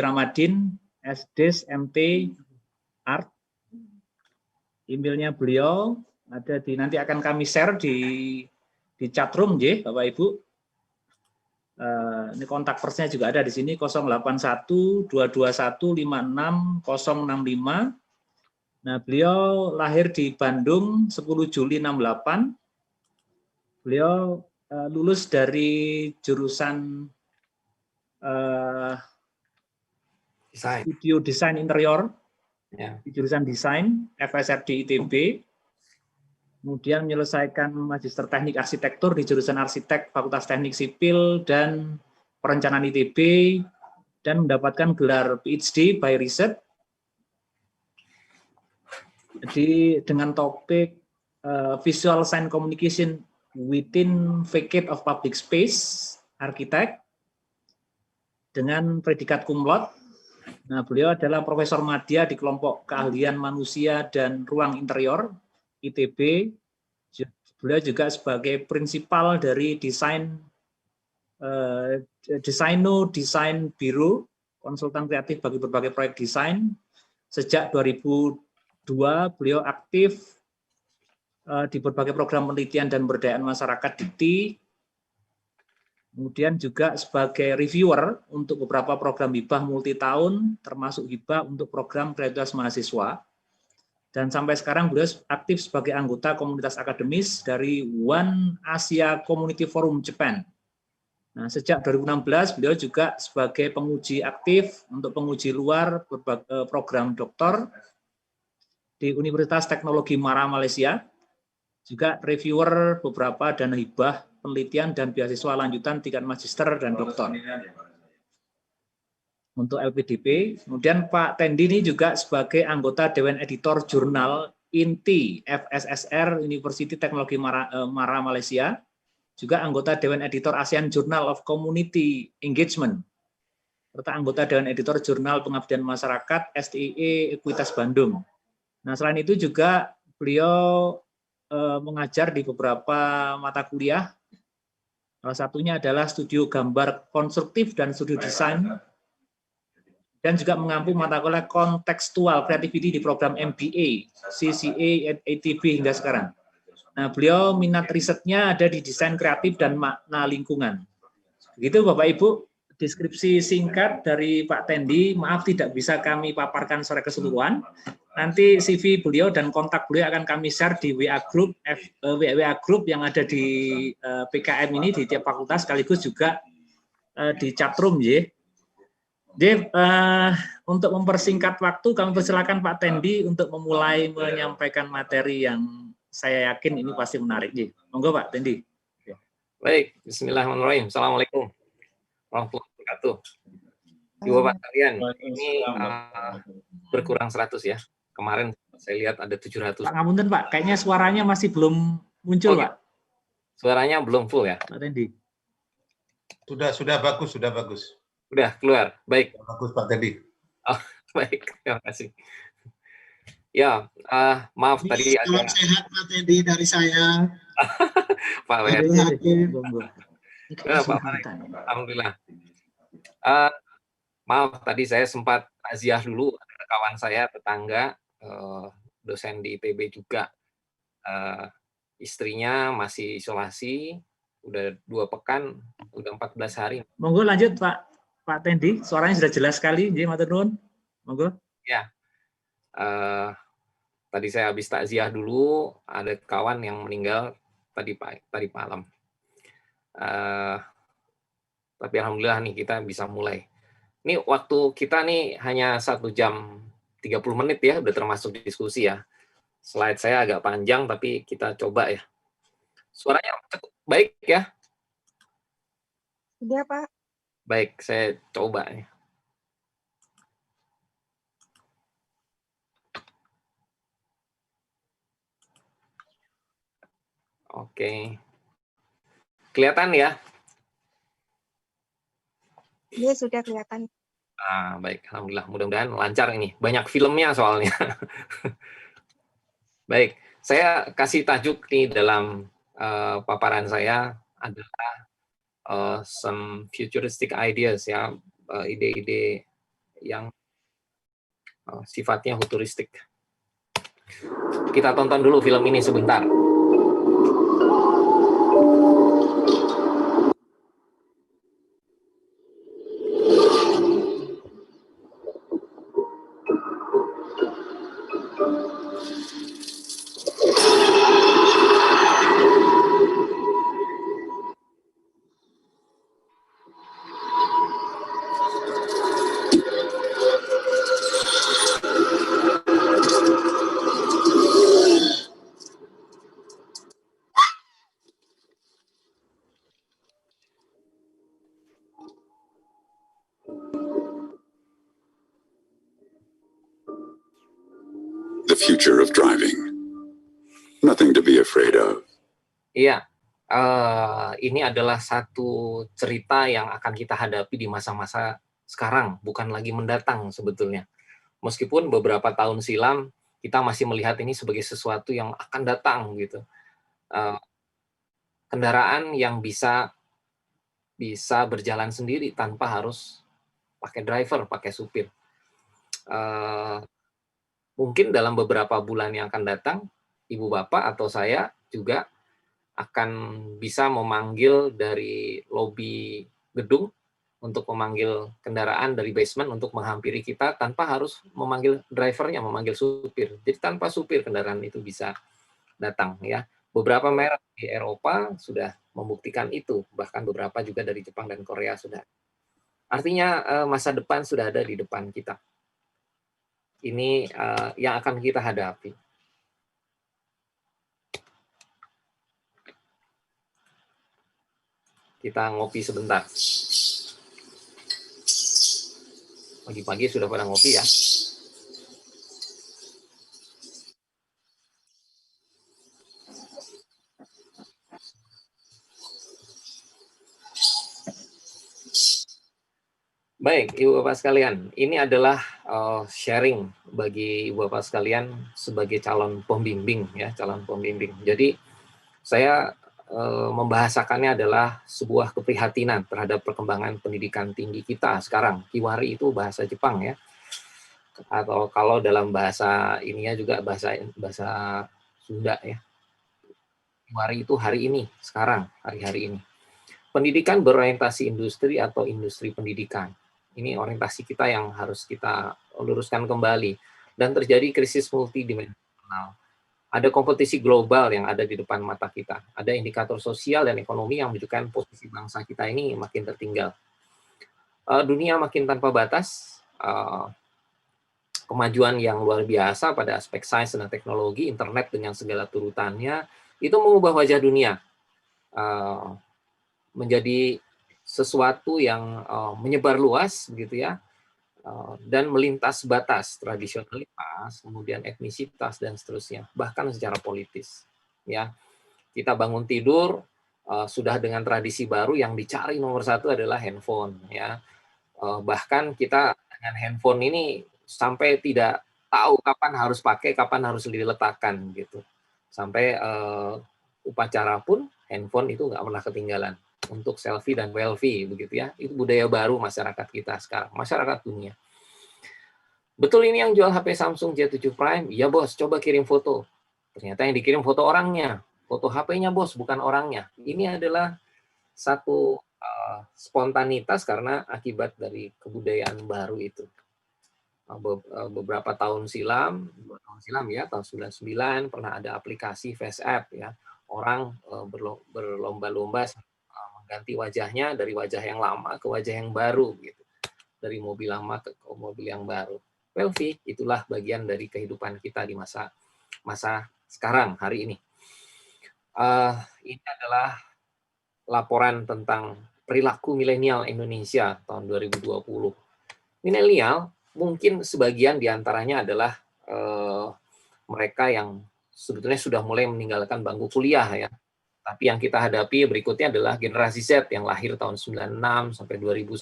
Ramadhin, SDS, MT, Art. Emailnya beliau ada di, nanti akan kami share di chatroom, ya, Bapak Ibu. Ini kontak persnya juga ada di sini 081 221 56 065. Nah, beliau lahir di Bandung 10 Juli 68. Beliau lulus dari jurusan studio desain interior, di jurusan desain FSRD ITB. Kemudian menyelesaikan magister teknik arsitektur di jurusan arsitek Fakultas Teknik Sipil dan Perencanaan ITB dan mendapatkan gelar PhD by Research. Jadi dengan topik Visual Sign Communication within Facade of Public Space Architect dengan predikat cum laude. Nah, beliau adalah Profesor Madya di kelompok keahlian manusia dan ruang interior ITB. Beliau juga sebagai prinsipal dari Desaino Design Bureau, konsultan kreatif bagi berbagai proyek desain. Sejak 2002 beliau aktif di berbagai program penelitian dan pemberdayaan masyarakat DIKTI. Kemudian juga sebagai reviewer untuk beberapa program hibah multi tahun, termasuk hibah untuk program kreativitas mahasiswa. Dan sampai sekarang beliau aktif sebagai anggota komunitas akademis dari One Asia Community Forum Japan. Nah, sejak 2016 beliau juga sebagai penguji aktif untuk penguji luar berbagai program doktor di Universitas Teknologi Mara, Malaysia. Juga reviewer beberapa dana hibah penelitian dan beasiswa lanjutan tingkat magister dan doktor untuk LPDP. Kemudian Pak Tendi ini juga sebagai anggota Dewan Editor Jurnal INTI FSSR University Teknologi Mara, Malaysia, juga anggota Dewan Editor ASEAN Journal of Community Engagement, serta anggota Dewan Editor Jurnal Pengabdian Masyarakat STIE Ekuitas Bandung. Nah, selain itu juga beliau mengajar di beberapa mata kuliah. Salah satunya adalah studio gambar konstruktif dan studio desain, dan juga mengampu mata kuliah kontekstual creativity di program MBA, CCA, ATB hingga sekarang. Nah, beliau minat risetnya ada di desain kreatif dan makna lingkungan. Begitu Bapak Ibu, deskripsi singkat dari Pak Tendi. Maaf tidak bisa kami paparkan secara keseluruhan. Nanti CV beliau dan kontak beliau akan kami share di WA group yang ada di PKM ini di tiap fakultas, sekaligus juga di chatroom, ya. Jadi, untuk mempersingkat waktu, kami persilakan Pak Tendi untuk memulai menyampaikan materi yang saya yakin ini pasti menarik. Monggo Pak Tendi. Baik, Bismillahirrahmanirrahim. Assalamualaikum warahmatullahi wabarakatuh. Ibu Bapak kalian, ini berkurang 100 ya. Kemarin saya lihat ada 700. Pak ngapunten Pak, kayaknya suaranya masih belum muncul, Pak. Suaranya belum full ya? Pak Tendi. Sudah bagus, sudah bagus. Sudah keluar, baik. Bagus Pak Tendi. Oh, baik, terima kasih. Ya, maaf tadi salam sehat Pak Tendi dari saya. Pak Wer. Pak Alhamdulillah. Maaf tadi saya sempat takziah dulu, ada kawan saya tetangga dosen di ITB juga, istrinya masih isolasi, udah 2 pekan, udah 14 hari. Monggo lanjut Pak Tendi, suaranya sudah jelas sekali, jadi matur nuwun. Monggo. Ya, tadi saya habis takziah dulu, ada kawan yang meninggal tadi malam. Tapi alhamdulillah nih kita bisa mulai. Ini waktu kita nih hanya 1 jam 30 menit ya, udah termasuk diskusi ya. Slide saya agak panjang, tapi kita coba ya. Suaranya cukup baik ya? Sudah, Pak. Baik, saya coba ya. Oke. Kelihatan ya? Iya, sudah kelihatan. Baik, alhamdulillah. Mudah-mudahan lancar ini. Banyak filmnya soalnya. Baik, saya kasih tajuk nih dalam paparan saya adalah some futuristic ideas ya, ide-ide yang sifatnya futuristik. Kita tonton dulu film ini sebentar. The future of driving. Nothing to be afraid of. Iya, ini adalah satu cerita yang akan kita hadapi di masa-masa sekarang, bukan lagi mendatang sebetulnya. Meskipun beberapa tahun silam kita masih melihat ini sebagai sesuatu yang akan datang gitu. Kendaraan yang bisa berjalan sendiri tanpa harus pakai driver, pakai supir. Mungkin dalam beberapa bulan yang akan datang, Ibu Bapak atau saya juga akan bisa memanggil dari lobi gedung untuk memanggil kendaraan dari basement untuk menghampiri kita tanpa harus memanggil drivernya, memanggil supir. Jadi tanpa supir kendaraan itu bisa datang ya. Beberapa merek di Eropa sudah membuktikan itu, bahkan beberapa juga dari Jepang dan Korea sudah. Artinya masa depan sudah ada di depan kita. Ini yang akan kita hadapi. Kita ngopi sebentar. Pagi-pagi sudah pada ngopi ya. Baik, Ibu Bapak sekalian, ini adalah sharing bagi Ibu Bapak sekalian sebagai calon pembimbing ya, calon pembimbing. Jadi saya membahasakannya adalah sebuah keprihatinan terhadap perkembangan pendidikan tinggi kita sekarang. Kiwari itu bahasa Jepang ya. Atau kalau dalam bahasa ininya juga bahasa Sunda ya. Kiwari itu hari ini, sekarang, hari-hari ini. Pendidikan berorientasi industri atau industri pendidikan. Ini orientasi kita yang harus kita luruskan kembali. Dan terjadi krisis multidimensional. Ada kompetisi global yang ada di depan mata kita. Ada indikator sosial dan ekonomi yang menunjukkan posisi bangsa kita ini makin tertinggal. Dunia makin tanpa batas. Kemajuan yang luar biasa pada aspek sains dan teknologi, internet dengan segala turutannya, itu mengubah wajah dunia. Menjadi sesuatu yang menyebar luas gitu ya, dan melintas batas tradisionalitas, kemudian etnisitas dan seterusnya, bahkan secara politis ya. Kita bangun tidur sudah dengan tradisi baru yang dicari nomor satu adalah handphone ya. Bahkan kita dengan handphone ini sampai tidak tahu kapan harus pakai, kapan harus diletakkan gitu. Sampai upacara pun handphone itu nggak pernah ketinggalan. Untuk selfie dan selfie begitu ya, itu budaya baru masyarakat kita sekarang, masyarakat dunia. Betul ini yang jual HP Samsung J7 Prime? Iya bos, coba kirim foto. Ternyata yang dikirim foto orangnya, foto HP-nya bos, bukan orangnya. Ini adalah satu spontanitas karena akibat dari kebudayaan baru itu. Beberapa tahun silam ya, tahun 99 pernah ada aplikasi Face App ya. Orang berlomba-lomba ganti wajahnya dari wajah yang lama ke wajah yang baru gitu. Dari mobil lama ke mobil yang baru. Selfie itulah bagian dari kehidupan kita di masa sekarang hari ini. Ini adalah laporan tentang perilaku milenial Indonesia tahun 2020. Milenial mungkin sebagian diantaranya adalah mereka yang sebetulnya sudah mulai meninggalkan bangku kuliah ya. Tapi yang kita hadapi berikutnya adalah generasi Z yang lahir tahun 96 sampai 2010.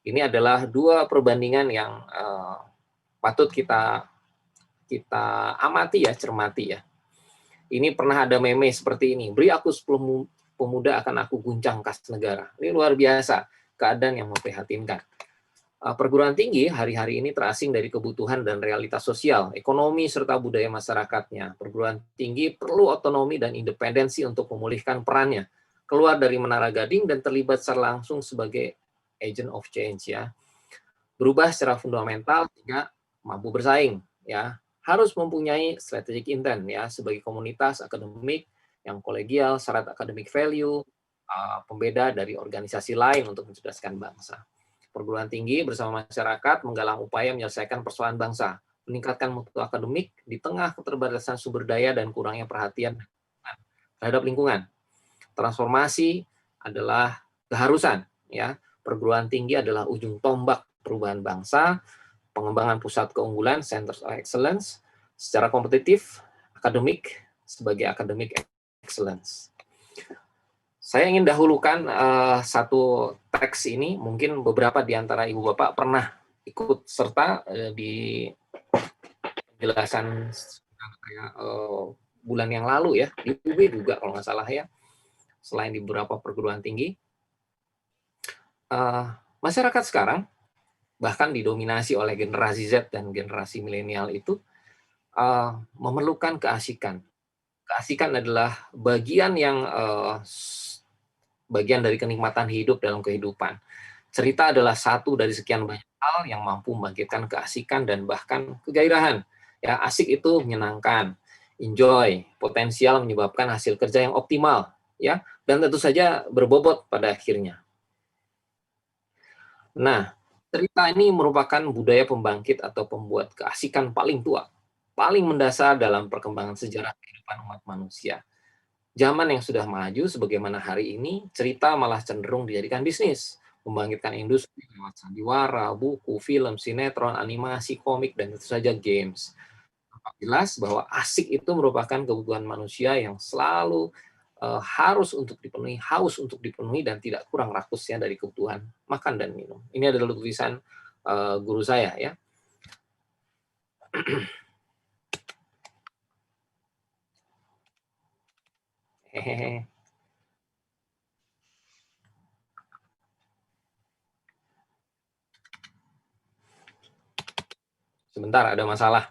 Ini adalah dua perbandingan yang patut kita amati ya, cermati ya. Ini pernah ada meme seperti ini, beri aku 10 pemuda akan aku guncang kas negara. Ini luar biasa, keadaan yang memprihatinkan. Perguruan tinggi hari-hari ini terasing dari kebutuhan dan realitas sosial, ekonomi, serta budaya masyarakatnya. Perguruan tinggi perlu otonomi dan independensi untuk memulihkan perannya, keluar dari menara gading dan terlibat secara langsung sebagai agent of change, ya. Berubah secara fundamental sehingga mampu bersaing, ya. Harus mempunyai strategic intent, ya, sebagai komunitas akademik yang kolegial, syarat academic value, pembeda dari organisasi lain untuk mencerdaskan bangsa. Perguruan tinggi bersama masyarakat menggalang upaya menyelesaikan persoalan bangsa, meningkatkan mutu akademik di tengah keterbatasan sumber daya dan kurangnya perhatian terhadap lingkungan. Transformasi adalah keharusan, ya. Perguruan tinggi adalah ujung tombak perubahan bangsa, pengembangan pusat keunggulan, centers of excellence, secara kompetitif, akademik sebagai academic excellence. Saya ingin dahulukan satu teks ini, mungkin beberapa di antara Ibu Bapak pernah ikut serta di penjelasan bulan yang lalu, ya, di UB juga kalau nggak salah, ya, selain di beberapa perguruan tinggi. Masyarakat sekarang, bahkan didominasi oleh generasi Z dan generasi milenial itu, memerlukan keasikan. Keasikan adalah bagian dari kenikmatan hidup dalam kehidupan. Cerita adalah satu dari sekian banyak hal yang mampu membangkitkan keasikan dan bahkan kegairahan. Ya, asik itu menyenangkan, enjoy, potensial menyebabkan hasil kerja yang optimal, ya, dan tentu saja berbobot pada akhirnya. Nah, cerita ini merupakan budaya pembangkit atau pembuat keasikan paling tua, paling mendasar dalam perkembangan sejarah kehidupan umat manusia. Zaman yang sudah maju sebagaimana hari ini, cerita malah cenderung dijadikan bisnis, membangkitkan industri lewat sandiwara, buku, film, sinetron, animasi, komik, dan tentu saja games. Jelas bahwa asik itu merupakan kebutuhan manusia yang selalu haus untuk dipenuhi dan tidak kurang rakusnya dari kebutuhan makan dan minum. Ini adalah tulisan guru saya, ya. Hehehe. Sebentar, ada masalah.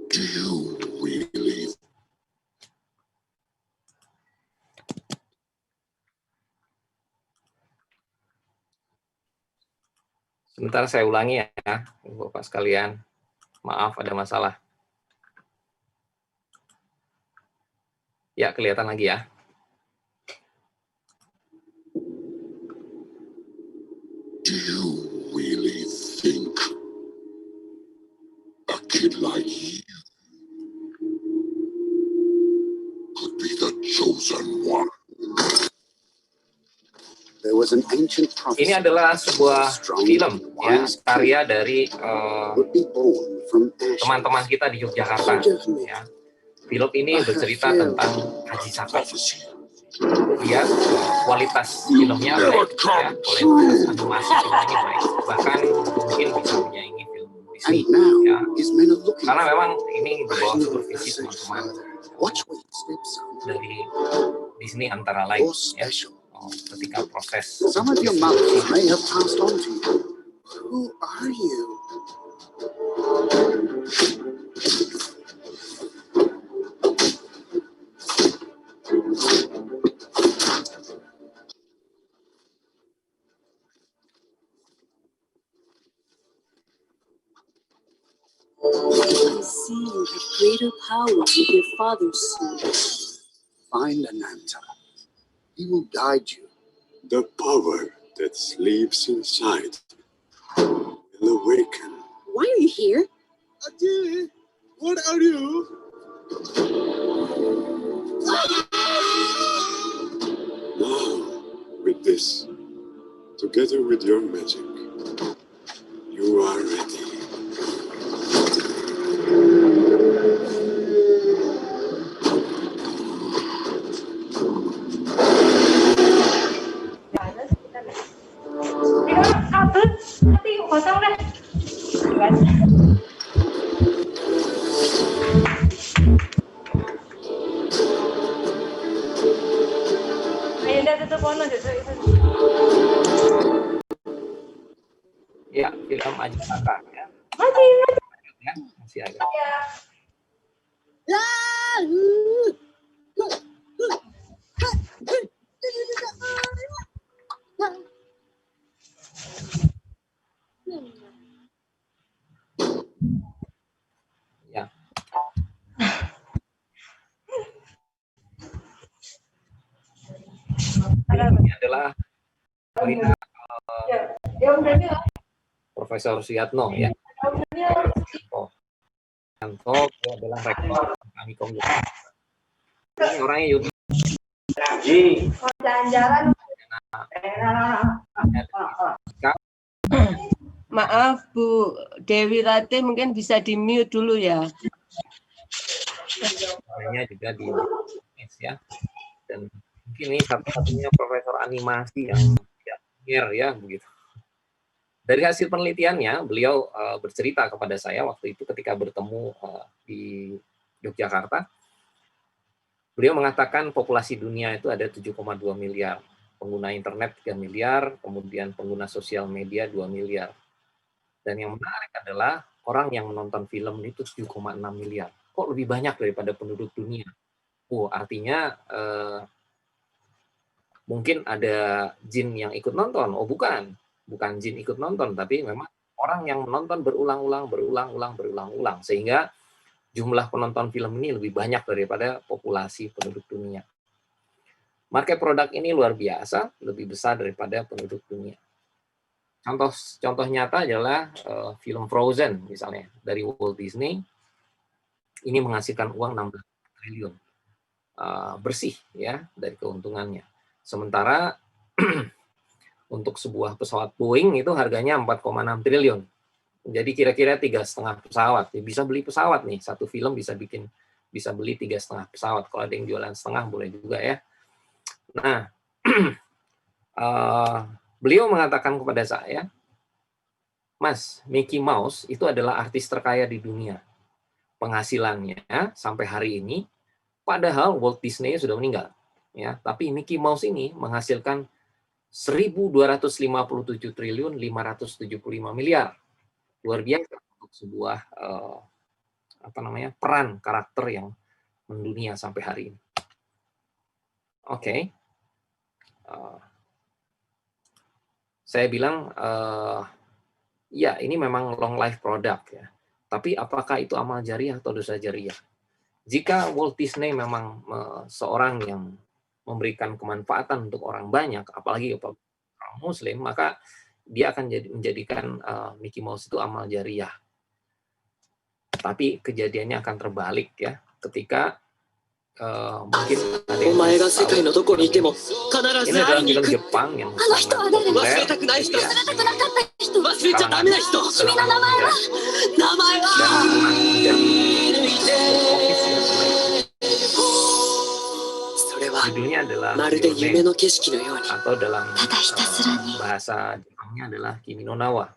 Do you really? Sebentar saya ulangi, ya, Bapak sekalian. Maaf, ada masalah. Ya, kelihatan lagi, ya. Do you really think a kid like you could be the chosen one? There was an ancient prophecy. Ini adalah sebuah film, ya, karya dari teman-teman kita di Yogyakarta, ya. Film ini bercerita tentang Haji Sakat. Lihat kualitas filmnya baik, ya, kualitas animasi filmnya baik, bahkan mungkin bisa menyaingi film Disney, ya. Karena memang ini di bawah supervisi teman-teman dari Disney antara lain, ya. Ketika proses Some of your mothers may have passed on to you. Who are you? I see you have greater power with your father's sword. Find Ananta. He will guide you. The power that sleeps inside will awaken. Why are you here? Auntie, what are you? Now like this, together with your magic, you are ready. Kabel, tapi kosong deh. Ayo udah tutup ono Ya, film Aji Kakak ya. Masih. Ya, masih ada. Ya. Ini adalah Profesor Suyatno ya. Oh, Yanto itu adalah rektor kami komputer. Ini orangnya Yudi. Jalan-jalan. Maaf Bu Dewi Ratih, mungkin bisa di mute dulu ya. Orangnya juga di ya. Dan mungkin ini satu-satunya profesor animasi yang ya begitu. Dari hasil penelitiannya, beliau bercerita kepada saya waktu itu ketika bertemu di Yogyakarta. Beliau mengatakan populasi dunia itu ada 7,2 miliar, pengguna internet 3 miliar, kemudian pengguna sosial media 2 miliar. Dan yang menarik adalah orang yang menonton film itu 7,6 miliar. Kok lebih banyak daripada penduduk dunia? Artinya mungkin ada jin yang ikut nonton. Oh bukan jin ikut nonton, tapi memang orang yang menonton berulang-ulang, sehingga jumlah penonton film ini lebih banyak daripada populasi penduduk dunia. Market produk ini luar biasa, lebih besar daripada penduduk dunia. Contoh nyata adalah film Frozen misalnya dari Walt Disney, ini menghasilkan uang 16 triliun bersih ya dari keuntungannya. Sementara untuk sebuah pesawat Boeing itu harganya 4,6 triliun. Jadi kira-kira 3,5 pesawat. Bisa beli pesawat nih, satu film bisa beli 3,5 pesawat. Kalau ada yang jualan setengah boleh juga ya. Nah, beliau mengatakan kepada saya, Mas, Mickey Mouse itu adalah artis terkaya di dunia. Penghasilannya sampai hari ini, padahal Walt Disney sudah meninggal. Ya, tapi Mickey Mouse ini menghasilkan 1.257 triliun 575 miliar. Luar biasa untuk sebuah peran karakter yang mendunia sampai hari ini. Oke. Saya bilang ya ini memang long life product ya. Tapi apakah itu amal jariah atau dosa jariah? Jika Walt Disney memang seorang yang memberikan kemanfaatan untuk orang banyak, apalagi orang Muslim, maka dia akan menjadikan Mickey Mouse itu amal jariah. Tapi kejadiannya akan terbalik ya, ketika mungkin ada yang tahu. Ini adalah film Jepang yang sangat populer judulnya adalah Yone, atau dalam bahasa Jepangnya adalah Kimi no Na wa.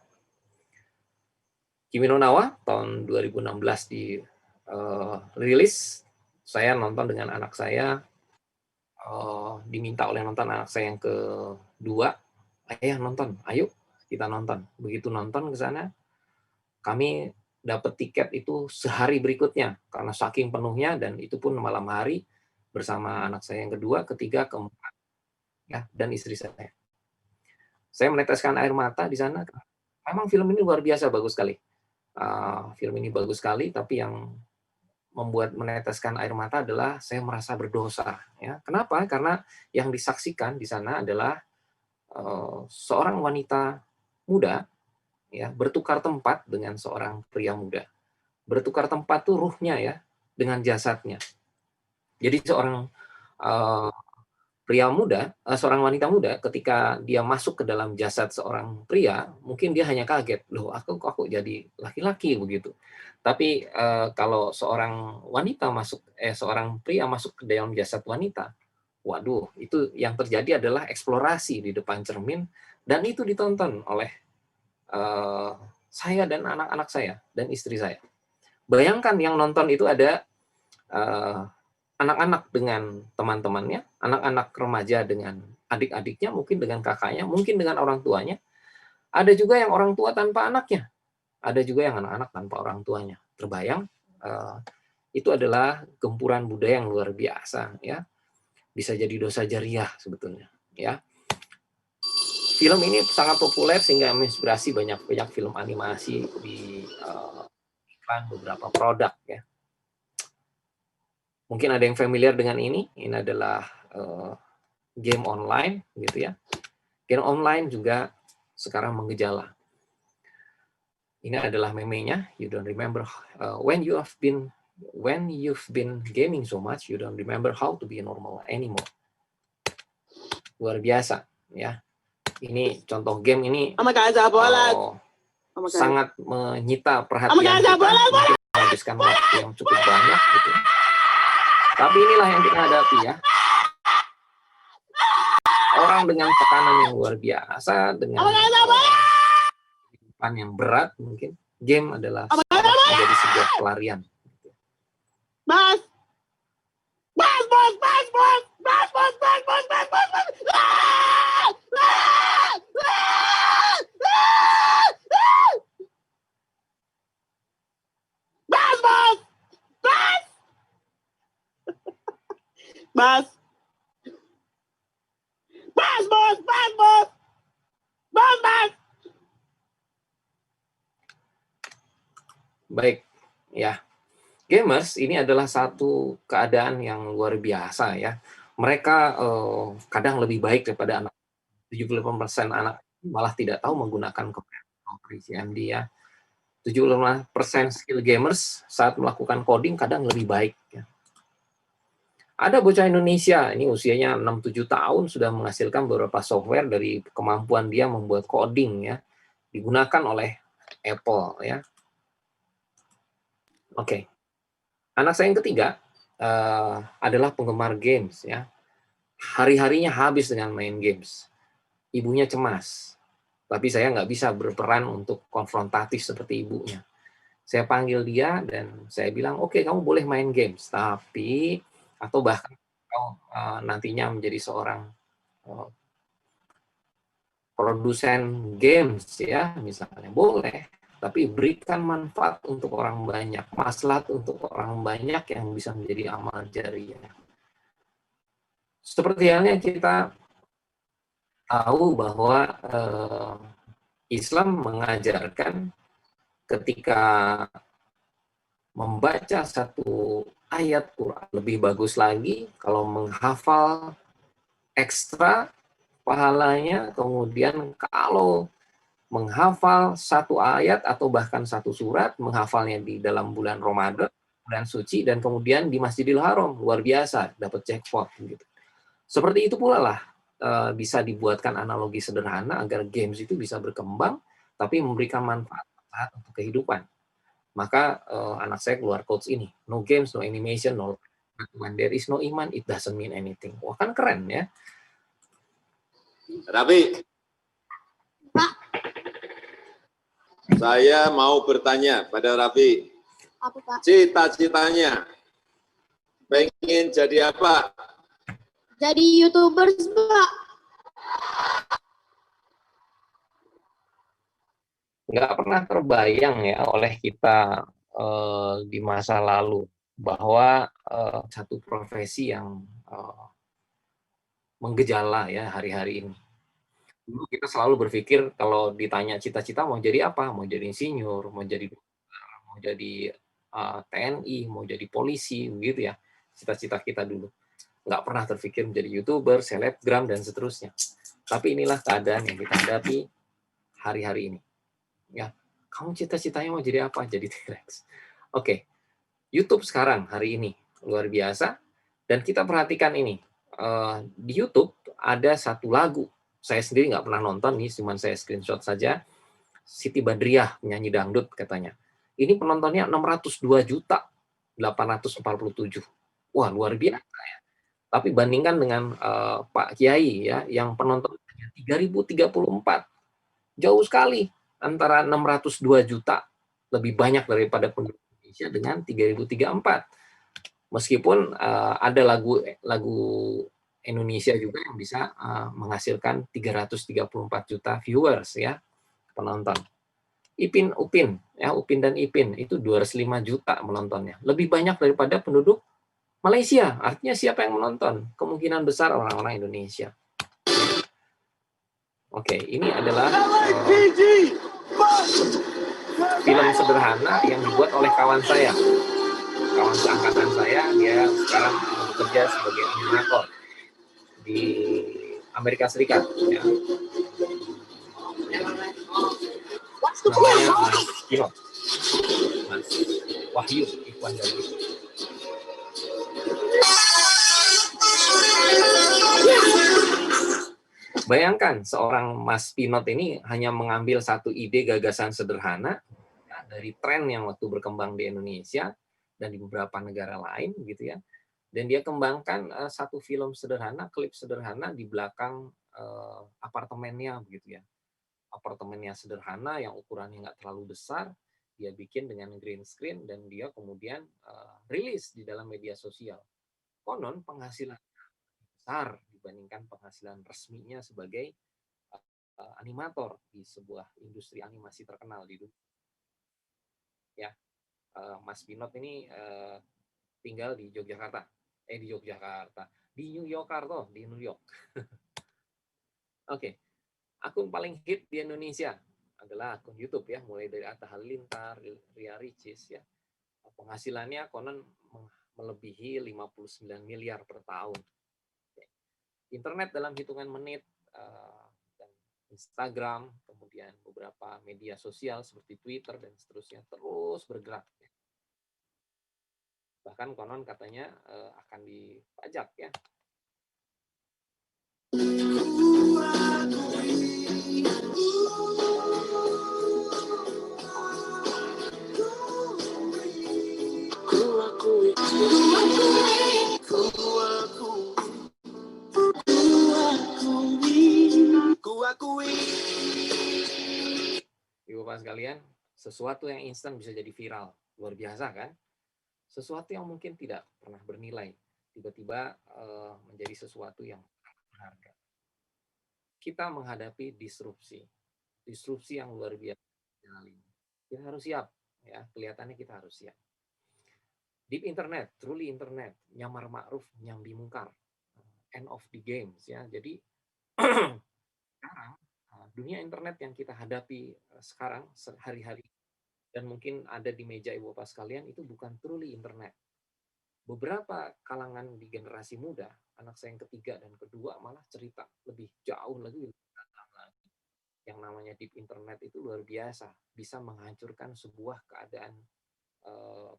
Kimi no Na wa tahun 2016 dirilis. Saya nonton dengan anak saya, diminta oleh nonton anak saya yang kedua, ayah nonton, ayo kita nonton. Begitu nonton ke sana, kami dapat tiket itu sehari berikutnya karena saking penuhnya, dan itu pun malam hari bersama anak saya yang kedua, ketiga, keempat, ya, dan istri saya. Saya meneteskan air mata di sana. Memang film ini luar biasa bagus sekali. Film ini bagus sekali, tapi yang membuat meneteskan air mata adalah saya merasa berdosa. Ya, kenapa? Karena yang disaksikan di sana adalah seorang wanita muda, ya, bertukar tempat dengan seorang pria muda. Bertukar tempat tuh ruhnya ya dengan jasadnya. Jadi seorang seorang wanita muda ketika dia masuk ke dalam jasad seorang pria, mungkin dia hanya kaget, loh aku jadi laki-laki begitu. Tapi kalau seorang pria masuk ke dalam jasad wanita, waduh, itu yang terjadi adalah eksplorasi di depan cermin, dan itu ditonton oleh saya dan anak-anak saya dan istri saya. Bayangkan yang nonton itu ada anak-anak dengan teman-temannya, anak-anak remaja dengan adik-adiknya, mungkin dengan kakaknya, mungkin dengan orang tuanya. Ada juga yang orang tua tanpa anaknya. Ada juga yang anak-anak tanpa orang tuanya. Terbayang, itu adalah gempuran budaya yang luar biasa, ya. Bisa jadi dosa jariah sebetulnya, ya. Film ini sangat populer sehingga menginspirasi banyak film animasi di iklan beberapa produk, ya. Mungkin ada yang familiar dengan ini. Ini adalah game online, gitu ya. Game online juga sekarang menggejala. Ini adalah meme-nya. You don't remember when you've been gaming so much, you don't remember how to be normal anymore. Luar biasa, ya. Ini contoh game ini sangat menyita perhatian kita. Mungkin menghabiskan waktu yang cukup banyak, gitu. Tapi inilah yang kita hadapi, ya. Orang dengan tekanan yang luar biasa, dengan kehidupan yang berat, mungkin game adalah menjadi sebuah pelarian. Mas! Mas! Baik, ya. Gamers ini adalah satu keadaan yang luar biasa, ya. Mereka kadang lebih baik daripada anak. 75% anak malah tidak tahu menggunakan komputer CMD, ya. 75% skill gamers saat melakukan coding kadang lebih baik, ya. Ada bocah Indonesia, ini usianya 6-7 tahun, sudah menghasilkan beberapa software dari kemampuan dia membuat coding, ya. Digunakan oleh Apple, ya. Oke. Anak saya yang ketiga adalah penggemar games, ya. Hari-harinya habis dengan main games. Ibunya cemas, tapi saya nggak bisa berperan untuk konfrontatif seperti ibunya. Saya panggil dia dan saya bilang, oke, kamu boleh main games, tapi atau bahkan nantinya menjadi seorang produsen games, ya, misalnya, boleh. Tapi berikan manfaat untuk orang banyak, maslahat untuk orang banyak yang bisa menjadi amal jariah. Seperti halnya kita tahu bahwa Islam mengajarkan ketika membaca satu ayat Quran, lebih bagus lagi kalau menghafal ekstra pahalanya, kemudian kalau menghafal satu ayat atau bahkan satu surat, menghafalnya di dalam bulan Ramadan, bulan suci, dan kemudian di Masjidil Haram, luar biasa, dapat jackpot. Gitu. Seperti itu pula lah, bisa dibuatkan analogi sederhana agar games itu bisa berkembang, tapi memberikan manfaat untuk kehidupan. Maka anak saya keluar quotes ini, no games, no animation, no when there is no iman, it doesn't mean anything. Wah, kan keren, ya. Raffi, Pak. Saya mau bertanya pada Raffi. Apa, Pak? Cita-citanya pengen jadi apa? Jadi YouTubers, Pak. Nggak pernah terbayang, ya, oleh kita di masa lalu bahwa satu profesi yang menggejala, ya, hari-hari ini. Dulu kita selalu berpikir kalau ditanya cita-cita mau jadi apa, mau jadi insinyur, mau jadi dokter, mau jadi TNI, mau jadi polisi, begitu, ya, cita-cita kita dulu. Nggak pernah terpikir menjadi YouTuber, selebgram, dan seterusnya. Tapi inilah keadaan yang kita hadapi hari-hari ini. Ya, kamu cita-citanya mau jadi apa? Jadi T-Rex. Oke, YouTube sekarang hari ini luar biasa, dan kita perhatikan ini. di YouTube ada satu lagu, saya sendiri nggak pernah nonton nih, cuman saya screenshot saja. Siti Badriah penyanyi dangdut katanya. Ini penontonnya 602.847. Wah, luar biasa ya. Tapi bandingkan dengan Pak Kiai ya, yang penontonnya 3.034. Jauh sekali antara 602 juta, lebih banyak daripada penduduk Indonesia dengan 3.034. Meskipun ada lagu Indonesia juga yang bisa menghasilkan 334 juta viewers ya, penonton. Upin dan Ipin itu 205 juta menontonnya. Lebih banyak daripada penduduk Malaysia. Artinya siapa yang menonton? Kemungkinan besar orang-orang Indonesia. Oke, ini adalah film sederhana yang dibuat oleh kawan saya. Kawan seangkatan saya, dia sekarang bekerja sebagai animator di Amerika Serikat. Ya. Namanya Mas Pinot, Mas Wahyu Ikhwan Dali. Bayangkan seorang Mas Pinot ini hanya mengambil satu ide gagasan sederhana ya, dari tren yang waktu berkembang di Indonesia dan di beberapa negara lain gitu ya, dan dia kembangkan satu film sederhana, klip sederhana di belakang apartemennya begitu ya. Apartemennya sederhana yang ukurannya nggak terlalu besar, dia bikin dengan green screen dan dia kemudian rilis di dalam media sosial. Konon penghasilan besar dibandingkan penghasilan resminya sebagai animator di sebuah industri animasi terkenal di dunia. Ya, Mas Pinot ini tinggal di Yogyakarta, di New York. Oke. Akun paling hit di Indonesia adalah akun YouTube ya, mulai dari Atta Halilintar, Ria Ricis ya. Penghasilannya konon melebihi 59 miliar per tahun. Internet dalam hitungan menit, dan Instagram, kemudian beberapa media sosial seperti Twitter dan seterusnya terus bergerak. Bahkan konon katanya akan dipajak ya. Ibu bapak sekalian, sesuatu yang instan bisa jadi viral, luar biasa kan? Sesuatu yang mungkin tidak pernah bernilai, tiba-tiba menjadi sesuatu yang berharga. Kita menghadapi disrupsi yang luar biasa. Kita harus siap, ya. Kelihatannya kita harus siap. Deep internet, truly internet, nyamar ma'ruf, nyambi mungkar, end of the games, ya. Jadi sekarang dunia internet yang kita hadapi sekarang sehari-hari dan mungkin ada di meja ibu bapak sekalian itu bukan truly internet. Beberapa kalangan di generasi muda, anak saya yang ketiga dan kedua malah cerita lebih jauh lagi. Yang namanya deep internet itu luar biasa, bisa menghancurkan sebuah keadaan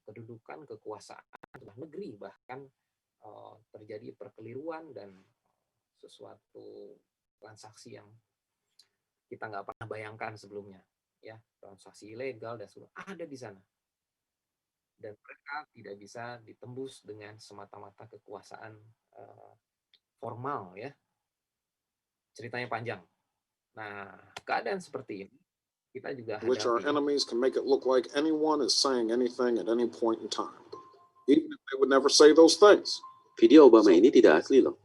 kedudukan, kekuasaan sebuah negeri, bahkan terjadi perkeliruan dan sesuatu transaksi yang kita nggak pernah bayangkan sebelumnya, ya, transaksi ilegal dan sebagainya ada di sana. Dan mereka tidak bisa ditembus dengan semata-mata kekuasaan formal, ya. Ceritanya panjang. Nah, keadaan seperti ini kita juga which our enemies can make it look like anyone is saying anything at any point in time, even if they would never say those things. Video Obama ini tidak asli loh.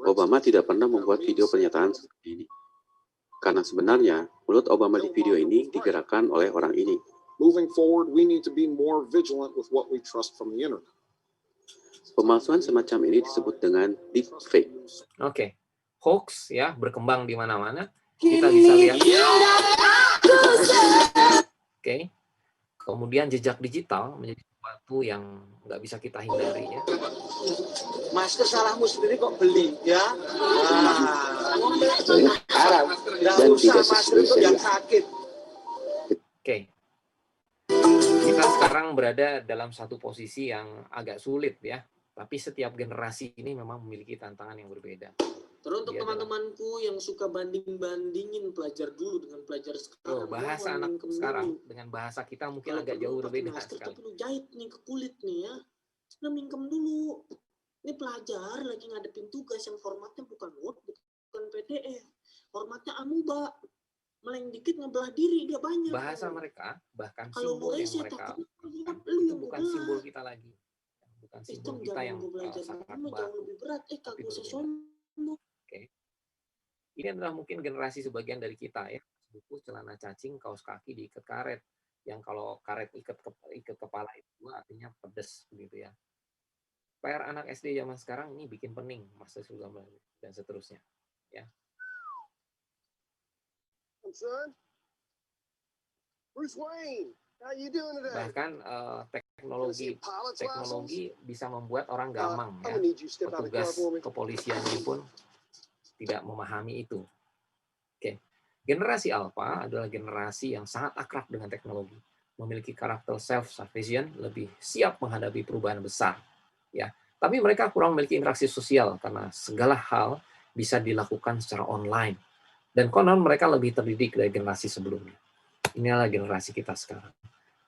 Obama tidak pernah membuat video pernyataan seperti ini. Karena sebenarnya mulut Obama di video ini digerakkan oleh orang ini. Moving forward, we need to be more vigilant with what we trust from the internet. Pemalsuan semacam ini disebut dengan deepfake. Oke, hoax ya berkembang di mana-mana. Kita bisa lihat. Oke, kemudian jejak digital menjadi sesuatu yang nggak bisa kita hindari ya. Masker salahmu sendiri kok beli ya? Haram dan tidak sesuai syariat. Oke. Kita sekarang berada dalam satu posisi yang agak sulit ya. Tapi setiap generasi ini memang memiliki tantangan yang berbeda. Terus untuk Dia teman-temanku yang suka banding-bandingin pelajar dulu dengan pelajar sekarang, bahasa mohon anak mingkem sekarang dulu. dengan bahasa kita mungkin Kalau agak perlu jauh pakai berbeda masker, sekali. tapi lu jahit nih ke kulit nih ya. Sudah mingkem dulu. Ini pelajar lagi ngadepin tugas yang formatnya bukan Word, bukan PDF. Formatnya amuba. Meleng dikit ngebelah diri dia banyak. Bahasa mereka, bahkan kalau simbol yang rese, mereka takutnya itu bukan simbol kita lagi. Bukan simbol Sistem kita zaman yang gue belajar sangat jauh baku. lebih berat. Tapi Kagak usah berbeda. sombong. Oke. Ini adalah mungkin generasi sebagian dari kita ya. Buku celana cacing, kaos kaki diikat karet. Yang kalau karet ikat kepala itu artinya pedes begitu ya. PR anak SD zaman sekarang ini bikin pening, masa sudah dan seterusnya. Ya. Son, Bruce Wayne, how you doing today? Bahkan teknologi bisa membuat orang gamang ya. I'm gonna need you to step out of the car Petugas for me. kepolisian ini pun tidak memahami itu. Oke. Generasi Alpha adalah generasi yang sangat akrab dengan teknologi, memiliki karakter self-sufficient, lebih siap menghadapi perubahan besar. Ya, tapi mereka kurang memiliki interaksi sosial karena segala hal bisa dilakukan secara online. Dan konon mereka lebih terdidik dari generasi sebelumnya. Inilah generasi kita sekarang.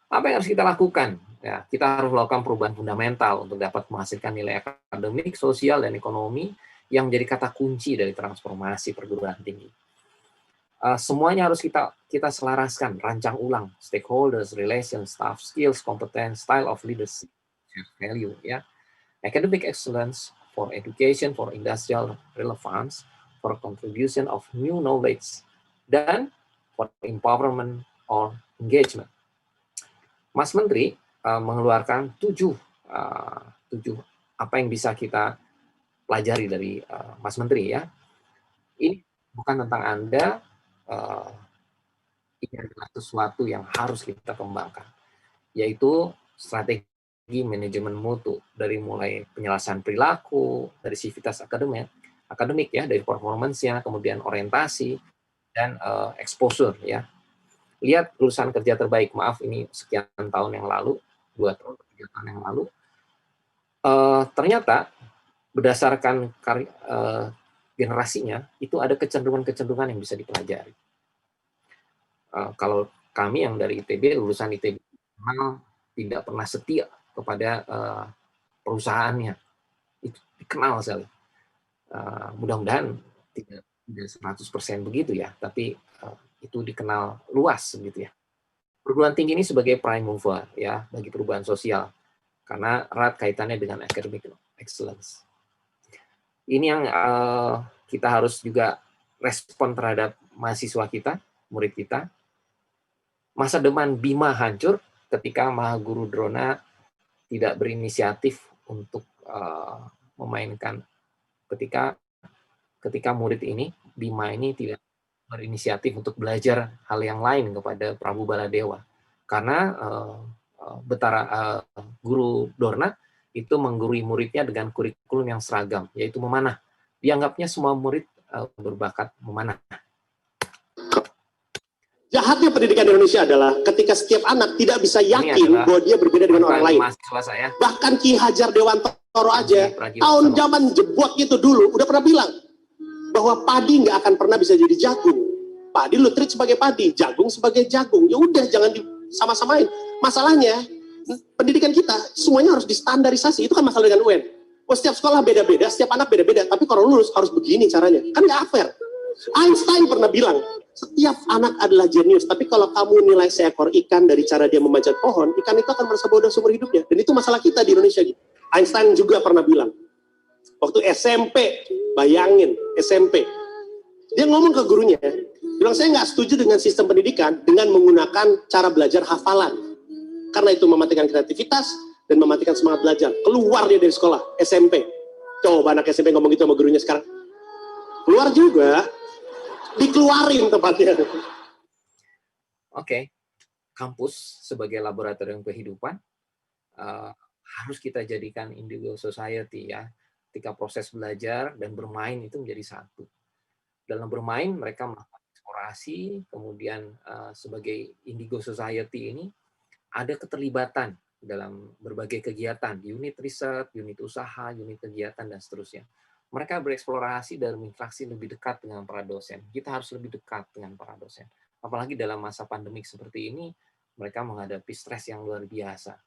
Apa yang harus kita lakukan? Ya, kita harus melakukan perubahan fundamental untuk dapat menghasilkan nilai akademik, sosial, dan ekonomi yang menjadi kata kunci dari transformasi perguruan tinggi. Semuanya harus kita selaraskan, rancang ulang, stakeholders, relations, staff, skills, competence, style of leadership, value, ya, academic excellence, for education, for industrial relevance, for contribution of new knowledge, dan for empowerment or engagement. Mas Menteri mengeluarkan 7 apa yang bisa kita pelajari dari Mas Menteri ya. Ini bukan tentang Anda, ini adalah sesuatu yang harus kita kembangkan, yaitu strategi manajemen mutu dari mulai penyelesaian perilaku, dari sivitas akademik ya, dari performance-nya, kemudian orientasi dan exposure ya. Lihat lulusan kerja terbaik, maaf ini sekian tahun yang lalu, 2 tahun, 3 tahun yang lalu, ternyata berdasarkan generasinya itu ada kecenderungan-kecenderungan yang bisa dipelajari. Kalau kami yang dari ITB, lulusan ITB, memang tidak pernah setia kepada perusahaannya, itu dikenal sekali. Mudah-mudahan tidak 100% begitu ya, tapi itu dikenal luas gitu ya. Perguruan tinggi ini sebagai prime mover ya bagi perubahan sosial karena erat kaitannya dengan academic excellence. Ini yang kita harus juga respon terhadap mahasiswa kita, murid kita. Masa depan Bima hancur ketika Mahaguru Drona tidak berinisiatif untuk memainkan ketika murid ini, Bima ini tidak berinisiatif untuk belajar hal yang lain kepada Prabu Baladewa. Karena Guru Dorna itu menggurui muridnya dengan kurikulum yang seragam, yaitu memanah. Dianggapnya semua murid berbakat memanah. Jahatnya pendidikan Indonesia adalah ketika setiap anak tidak bisa yakin bahwa dia berbeda dengan orang lain. Bahkan Ki Hajar Dewantoro aja, tahun zaman jebot itu dulu, udah pernah bilang bahwa padi nggak akan pernah bisa jadi jagung. Padi lu treat sebagai padi, jagung sebagai jagung. Ya udah, jangan disama-samain. Masalahnya, pendidikan kita semuanya harus distandarisasi. Itu kan masalah dengan UN. Oh, setiap sekolah beda-beda, setiap anak beda-beda. Tapi kalau lulus harus begini caranya. Kan nggak fair. Einstein pernah bilang, setiap anak adalah jenius. Tapi kalau kamu nilai seekor ikan dari cara dia memanjat pohon, ikan itu akan merasa bodoh seumur hidupnya. Dan itu masalah kita di Indonesia. Einstein juga pernah bilang, waktu SMP, bayangin SMP, dia ngomong ke gurunya, bilang saya nggak setuju dengan sistem pendidikan dengan menggunakan cara belajar hafalan, karena itu mematikan kreativitas dan mematikan semangat belajar. Keluar dia dari sekolah SMP. Coba anak SMP ngomong gitu sama gurunya sekarang, keluar juga, dikeluarin tempatnya. Oke, kampus sebagai laboratorium kehidupan harus kita jadikan individual society ya. Ketika proses belajar dan bermain itu menjadi satu. Dalam bermain mereka melakukan eksplorasi, kemudian sebagai indigo society ini ada keterlibatan dalam berbagai kegiatan, unit riset, unit usaha, unit kegiatan, dan seterusnya. Mereka bereksplorasi dan berinteraksi lebih dekat dengan para dosen. Kita harus lebih dekat dengan para dosen. Apalagi dalam masa pandemik seperti ini, mereka menghadapi stres yang luar biasa.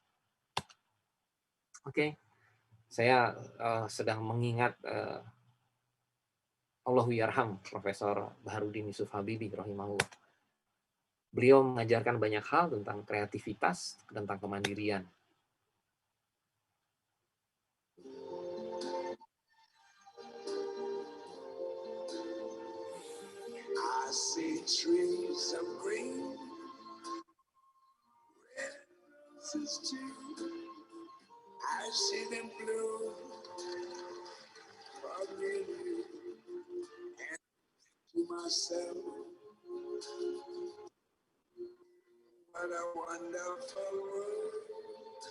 Oke, saya sedang mengingat Allahu yarham Profesor Baharudin Yusuf Habibie rahimahullah. Beliau mengajarkan banyak hal tentang kreativitas, tentang kemandirian. I see trees of green, red roses too. I see them blue for me and you. And to myself, what a wonderful world.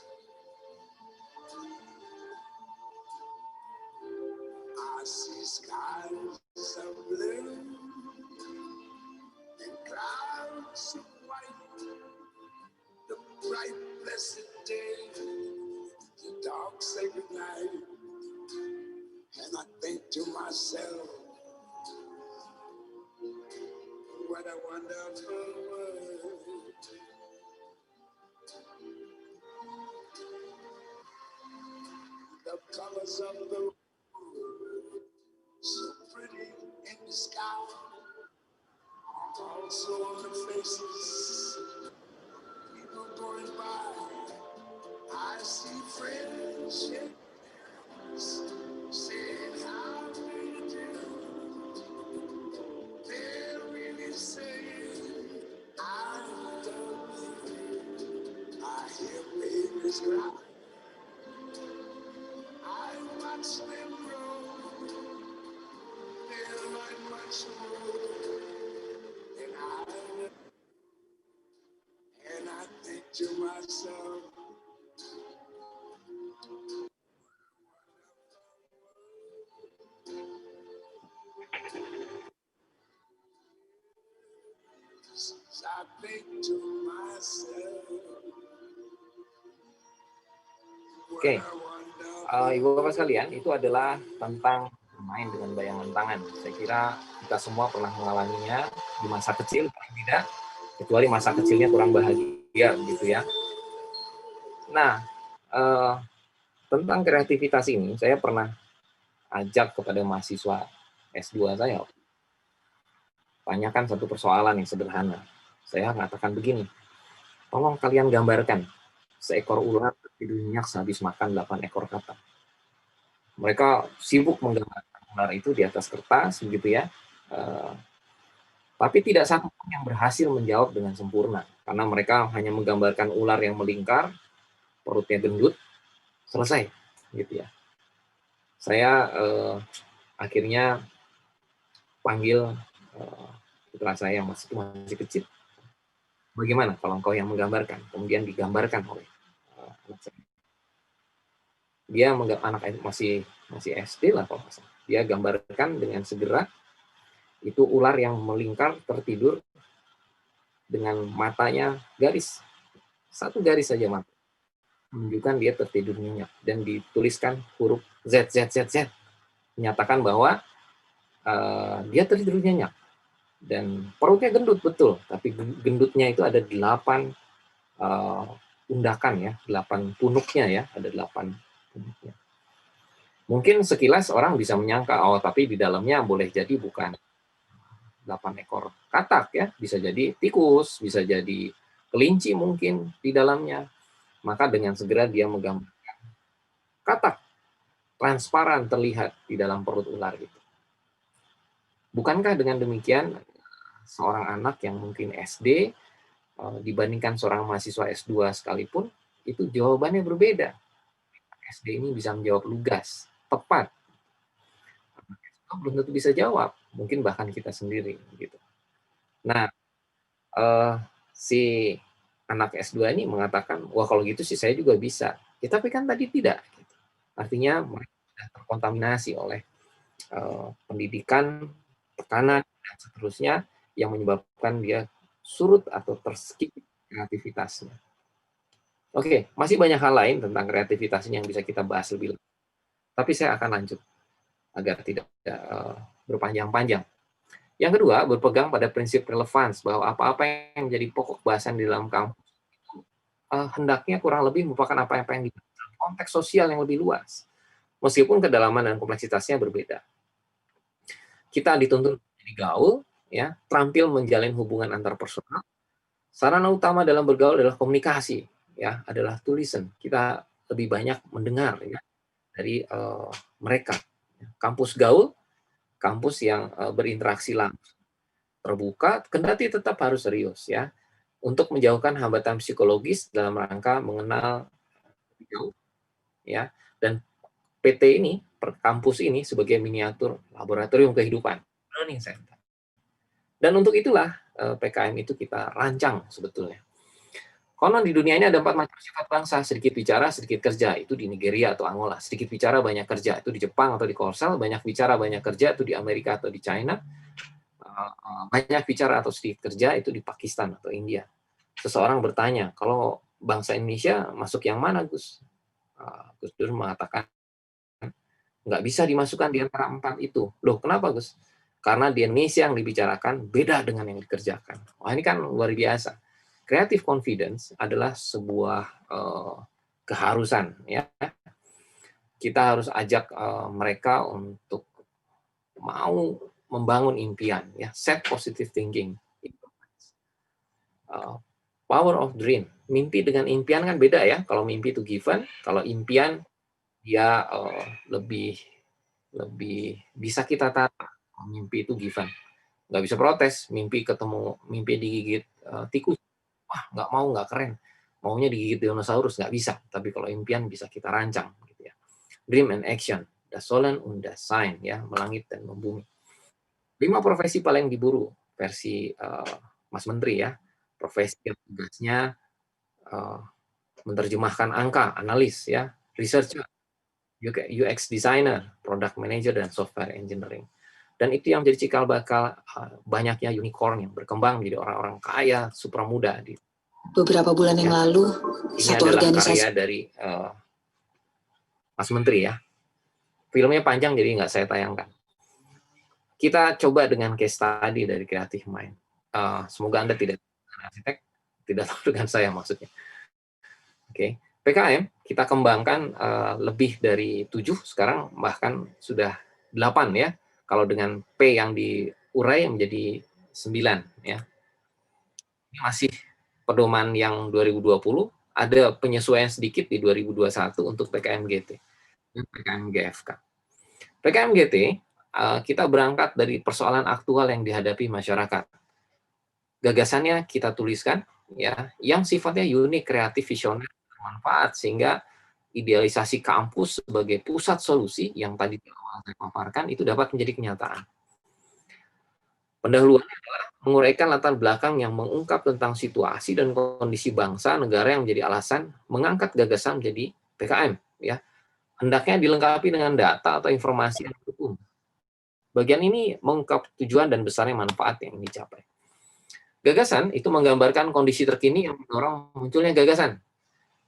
I see skies of blue and clouds of white, the bright blessed day, the dark sacred night, and I think to myself, what a wonderful world. The colors of the world, so pretty in the sky, also on the faces of people going by. I see friends, yes, saying how do you do? They're really saying I love you. I hear babies cry. I watch them grow. They learn much more than I know. And I think to myself, I think to myself. Oke, Ibu Bapak sekalian, itu adalah tentang bermain dengan bayangan tangan. Saya kira kita semua pernah mengalaminya di masa kecil, paling tidak, kecuali masa kecilnya kurang bahagia, begitu ya. Nah, tentang kreativitas ini, saya pernah ajak kepada mahasiswa S2 saya, tanyakan satu persoalan yang sederhana. Saya mengatakan begini, tolong kalian gambarkan seekor ular tertidur nyenyak sehabis makan 8 ekor katak. Mereka sibuk menggambarkan ular itu di atas kertas, begitu ya. Tapi tidak satu pun yang berhasil menjawab dengan sempurna, karena mereka hanya menggambarkan ular yang melingkar, perutnya gendut, selesai, gitu ya. Saya akhirnya panggil putra saya yang masih kecil. Bagaimana kalau engkau yang menggambarkan? Kemudian digambarkan oleh anak saya. Dia anak masih SD lah kalau nggak salah. Dia gambarkan dengan segera itu ular yang melingkar tertidur dengan matanya garis, satu garis saja mata, menunjukkan dia tertidur nyenyak, dan dituliskan huruf Z, menyatakan bahwa dia tertidur nyenyak dan perutnya gendut betul, tapi gendutnya itu ada 8 undakan ya, 8 punuknya ya, ada 8 punuknya. Mungkin sekilas orang bisa menyangka, oh tapi di dalamnya boleh jadi bukan 8 ekor katak ya, bisa jadi tikus, bisa jadi kelinci mungkin di dalamnya. Maka dengan segera dia menggambarkan katak transparan terlihat di dalam perut ular itu. Bukankah dengan demikian seorang anak yang mungkin SD dibandingkan seorang mahasiswa S2 sekalipun, itu jawabannya berbeda. SD ini bisa menjawab lugas, tepat. Belum tentu bisa jawab, mungkin bahkan kita sendiri. Gitu. Nah, si anak S2 ini mengatakan, wah kalau gitu sih saya juga bisa. Ya, tapi kan tadi tidak. Gitu. Artinya mereka sudah terkontaminasi oleh pendidikan, tekanan, dan seterusnya, yang menyebabkan dia surut atau terskip kreativitasnya. Oke, masih banyak hal lain tentang kreativitas ini yang bisa kita bahas lebih lanjut. Tapi saya akan lanjut agar tidak berpanjang-panjang. Yang kedua, berpegang pada prinsip relevans, bahwa apa-apa yang menjadi pokok bahasan di dalam kampus hendaknya kurang lebih merupakan apa yang di dalam konteks sosial yang lebih luas, meskipun kedalaman dan kompleksitasnya berbeda. Kita dituntut menjadi gaul, ya, terampil menjalin hubungan antar personal. Sarana utama dalam bergaul adalah komunikasi, ya, adalah to listen. Kita lebih banyak mendengar, ya, dari mereka. Kampus gaul, kampus yang berinteraksi langsung, terbuka, kendati tetap harus serius, ya, untuk menjauhkan hambatan psikologis dalam rangka mengenal jauh, ya, dan PT ini, kampus ini sebagai miniatur laboratorium kehidupan, learning center. Dan untuk itulah PKM itu kita rancang sebetulnya. Konon di dunia ini ada 4 macam sifat bangsa, sedikit bicara, sedikit kerja, itu di Nigeria atau Angola. Sedikit bicara, banyak kerja, itu di Jepang atau di Korsel. Banyak bicara, banyak kerja, itu di Amerika atau di China. Banyak bicara atau sedikit kerja, itu di Pakistan atau India. Seseorang bertanya, kalau bangsa Indonesia masuk yang mana, Gus? Gus Dur mengatakan, nggak bisa dimasukkan di antara 4 itu. Loh, kenapa, Gus? Karena di Indonesia yang dibicarakan beda dengan yang dikerjakan. Wah, ini kan luar biasa. Creative confidence adalah sebuah keharusan, ya. Kita harus ajak mereka untuk mau membangun impian, ya. Set positive thinking. Power of dream. Mimpi dengan impian kan beda, ya. Kalau mimpi itu given, kalau impian dia lebih bisa kita tata. Mimpi itu given, nggak bisa protes. Mimpi digigit tikus, wah nggak mau, nggak keren. Maunya digigit dinosaurus, nggak bisa. Tapi kalau impian bisa kita rancang, gitu ya. Dream and action, das Sollen und das Sein, ya, melangit dan membumi. 5 profesi paling diburu versi Mas Menteri, ya. Profesi yang tugasnya menerjemahkan angka, analis, ya, researcher, UX designer, product manager, dan software engineering. Dan itu yang menjadi cikal bakal banyaknya unicorn yang berkembang menjadi orang-orang kaya, super muda. Beberapa bulan yang lalu, ini satu adalah organisasi karya dari Mas Menteri, ya. Filmnya panjang, jadi nggak saya tayangkan. Kita coba dengan case study dari Creative Mind. Semoga Anda tidak arsitek, tidak tahu dengan saya maksudnya. Oke. PKM kita kembangkan lebih dari 7, sekarang bahkan sudah 8, ya. Kalau dengan P yang diurai menjadi 9, ya. Ini masih pedoman yang 2020, ada penyesuaian sedikit di 2021 untuk PKM GT dan PKM GFK. PKM GT kita berangkat dari persoalan aktual yang dihadapi masyarakat. Gagasannya kita tuliskan, ya, yang sifatnya unik, kreatif, visioner, bermanfaat, sehingga idealisasi kampus sebagai pusat solusi yang tadi saya paparkan itu dapat menjadi kenyataan. Pendahuluannya adalah menguraikan latar belakang yang mengungkap tentang situasi dan kondisi bangsa negara yang menjadi alasan mengangkat gagasan menjadi PKM, ya. Hendaknya dilengkapi dengan data atau informasi yang mendukung. Bagian ini mengungkap tujuan dan besarnya manfaat yang dicapai. Gagasan itu menggambarkan kondisi terkini yang mendorong munculnya gagasan.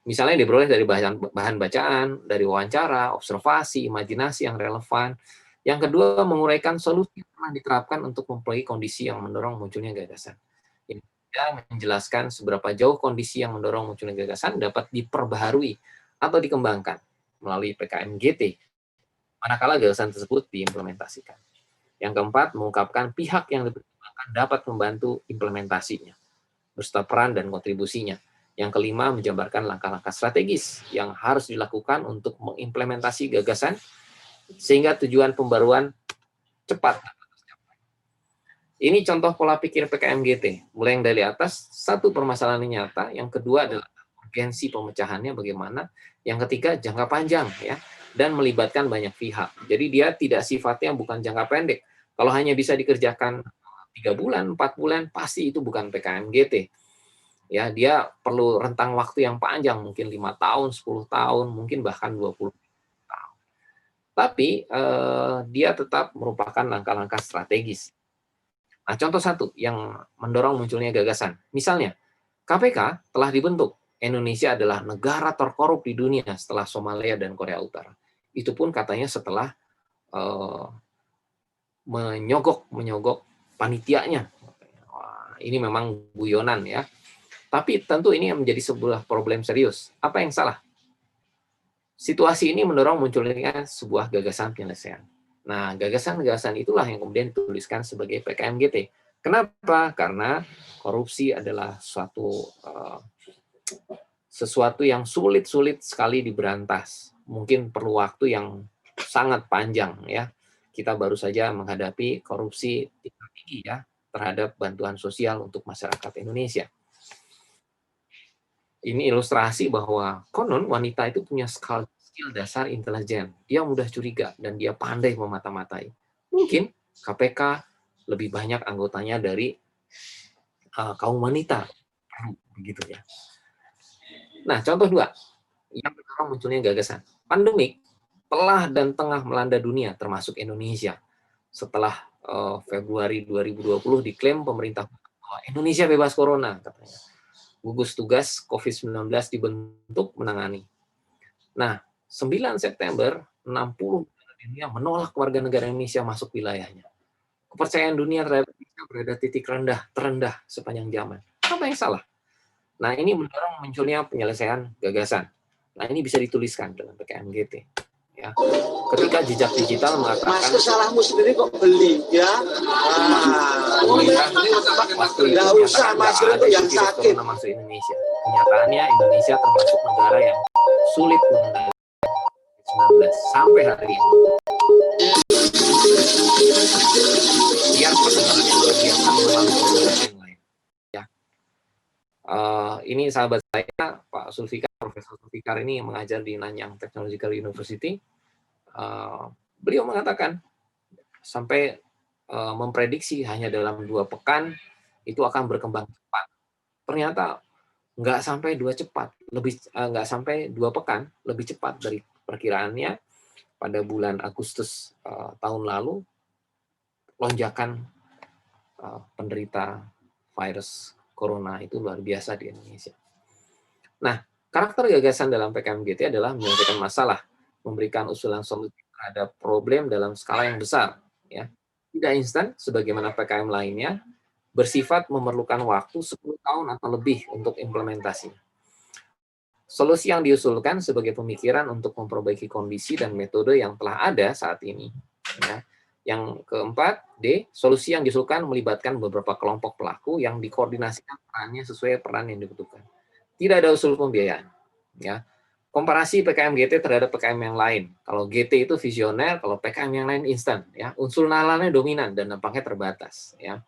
Misalnya diperoleh dari bahan bacaan, dari wawancara, observasi, imajinasi yang relevan. Yang kedua, menguraikan solusi yang pernah diterapkan untuk memperoleh kondisi yang mendorong munculnya gagasan. Yang ketiga, menjelaskan seberapa jauh kondisi yang mendorong munculnya gagasan dapat diperbaharui atau dikembangkan melalui PKM GT, manakala gagasan tersebut diimplementasikan. Yang keempat, mengungkapkan pihak yang dipertimbangkan dapat membantu implementasinya, beserta peran dan kontribusinya. Yang kelima, menjabarkan langkah-langkah strategis yang harus dilakukan untuk mengimplementasi gagasan sehingga tujuan pembaruan cepat. Ini contoh pola pikir PKM GT. Mulai yang dari atas, satu permasalahan nyata, yang kedua adalah urgensi pemecahannya bagaimana, yang ketiga jangka panjang, ya, dan melibatkan banyak pihak. Jadi dia tidak sifatnya bukan jangka pendek. Kalau hanya bisa dikerjakan 3 bulan, 4 bulan, pasti itu bukan PKM GT. Ya, dia perlu rentang waktu yang panjang, mungkin 5 tahun, 10 tahun, mungkin bahkan 20 tahun. Tapi dia tetap merupakan langkah-langkah strategis. Nah, contoh satu yang mendorong munculnya gagasan. Misalnya, KPK telah dibentuk, Indonesia adalah negara terkorup di dunia setelah Somalia dan Korea Utara. Itu pun katanya setelah menyogok panitianya. Wah, ini memang guyonan ya. Tapi tentu ini menjadi sebuah problem serius. Apa yang salah? Situasi ini mendorong munculnya sebuah gagasan penyelesaian. Nah, gagasan-gagasan itulah yang kemudian dituliskan sebagai PKMGT. Kenapa? Karena korupsi adalah sesuatu yang sulit sekali diberantas. Mungkin perlu waktu yang sangat panjang ya. Kita baru saja menghadapi korupsi tingkat tinggi ya terhadap bantuan sosial untuk masyarakat Indonesia. Ini ilustrasi bahwa konon wanita itu punya skill dasar intelijen. Dia mudah curiga dan dia pandai memata-matai. Mungkin KPK lebih banyak anggotanya dari kaum wanita. Begitu ya. Nah, contoh 2. Yang mendorong munculnya gagasan. Pandemik telah dan tengah melanda dunia, termasuk Indonesia. Setelah Februari 2020 diklaim pemerintah Indonesia bebas corona, katanya. Gugus tugas COVID-19 dibentuk menangani. Nah, 9 September, 60 negara dunia menolak warga negara Indonesia masuk wilayahnya. Kepercayaan dunia terhadap Indonesia berada titik terendah sepanjang zaman. Apa yang salah? Nah, ini mendorong munculnya penyelesaian gagasan. Nah, ini bisa dituliskan dalam PKMGT. Ya. Ketika jejak digital mengatakan Mas, kesalahanmu sendiri kok beli ya. Nggak usah Mas, itu yang sakit. Masuk Indonesia. Kenyataannya Indonesia termasuk negara yang sulit mengendalikan COVID-19 sampai hari ini. Biar perkembangannya luar biasa yang lain. Ya. Ini sahabat saya Pak Sulfikar, Profesor Sulfikar ini yang mengajar di Nanyang Technological University. Beliau mengatakan sampai memprediksi hanya dalam 2 pekan itu akan berkembang cepat. Ternyata nggak sampai 2 pekan, lebih cepat dari perkiraannya. Pada bulan Agustus tahun lalu, lonjakan penderita virus corona itu luar biasa di Indonesia. Nah, karakter gagasan dalam PKMGT adalah menyelesaikan masalah, memberikan usulan solusi terhadap problem dalam skala yang besar. Ya. Tidak instan, sebagaimana PKM lainnya, bersifat memerlukan waktu 10 tahun atau lebih untuk implementasi. Solusi yang diusulkan sebagai pemikiran untuk memperbaiki kondisi dan metode yang telah ada saat ini. Ya. Yang keempat, D, solusi yang diusulkan melibatkan beberapa kelompok pelaku yang dikoordinasikan perannya sesuai peran yang dibutuhkan. Tidak ada usul pembiayaan. Ya. Komparasi PKMGT terhadap PKM yang lain. Kalau GT itu visioner, kalau PKM yang lain instan. Ya. Unsur nalarnya dominan dan dampaknya terbatas. Ya.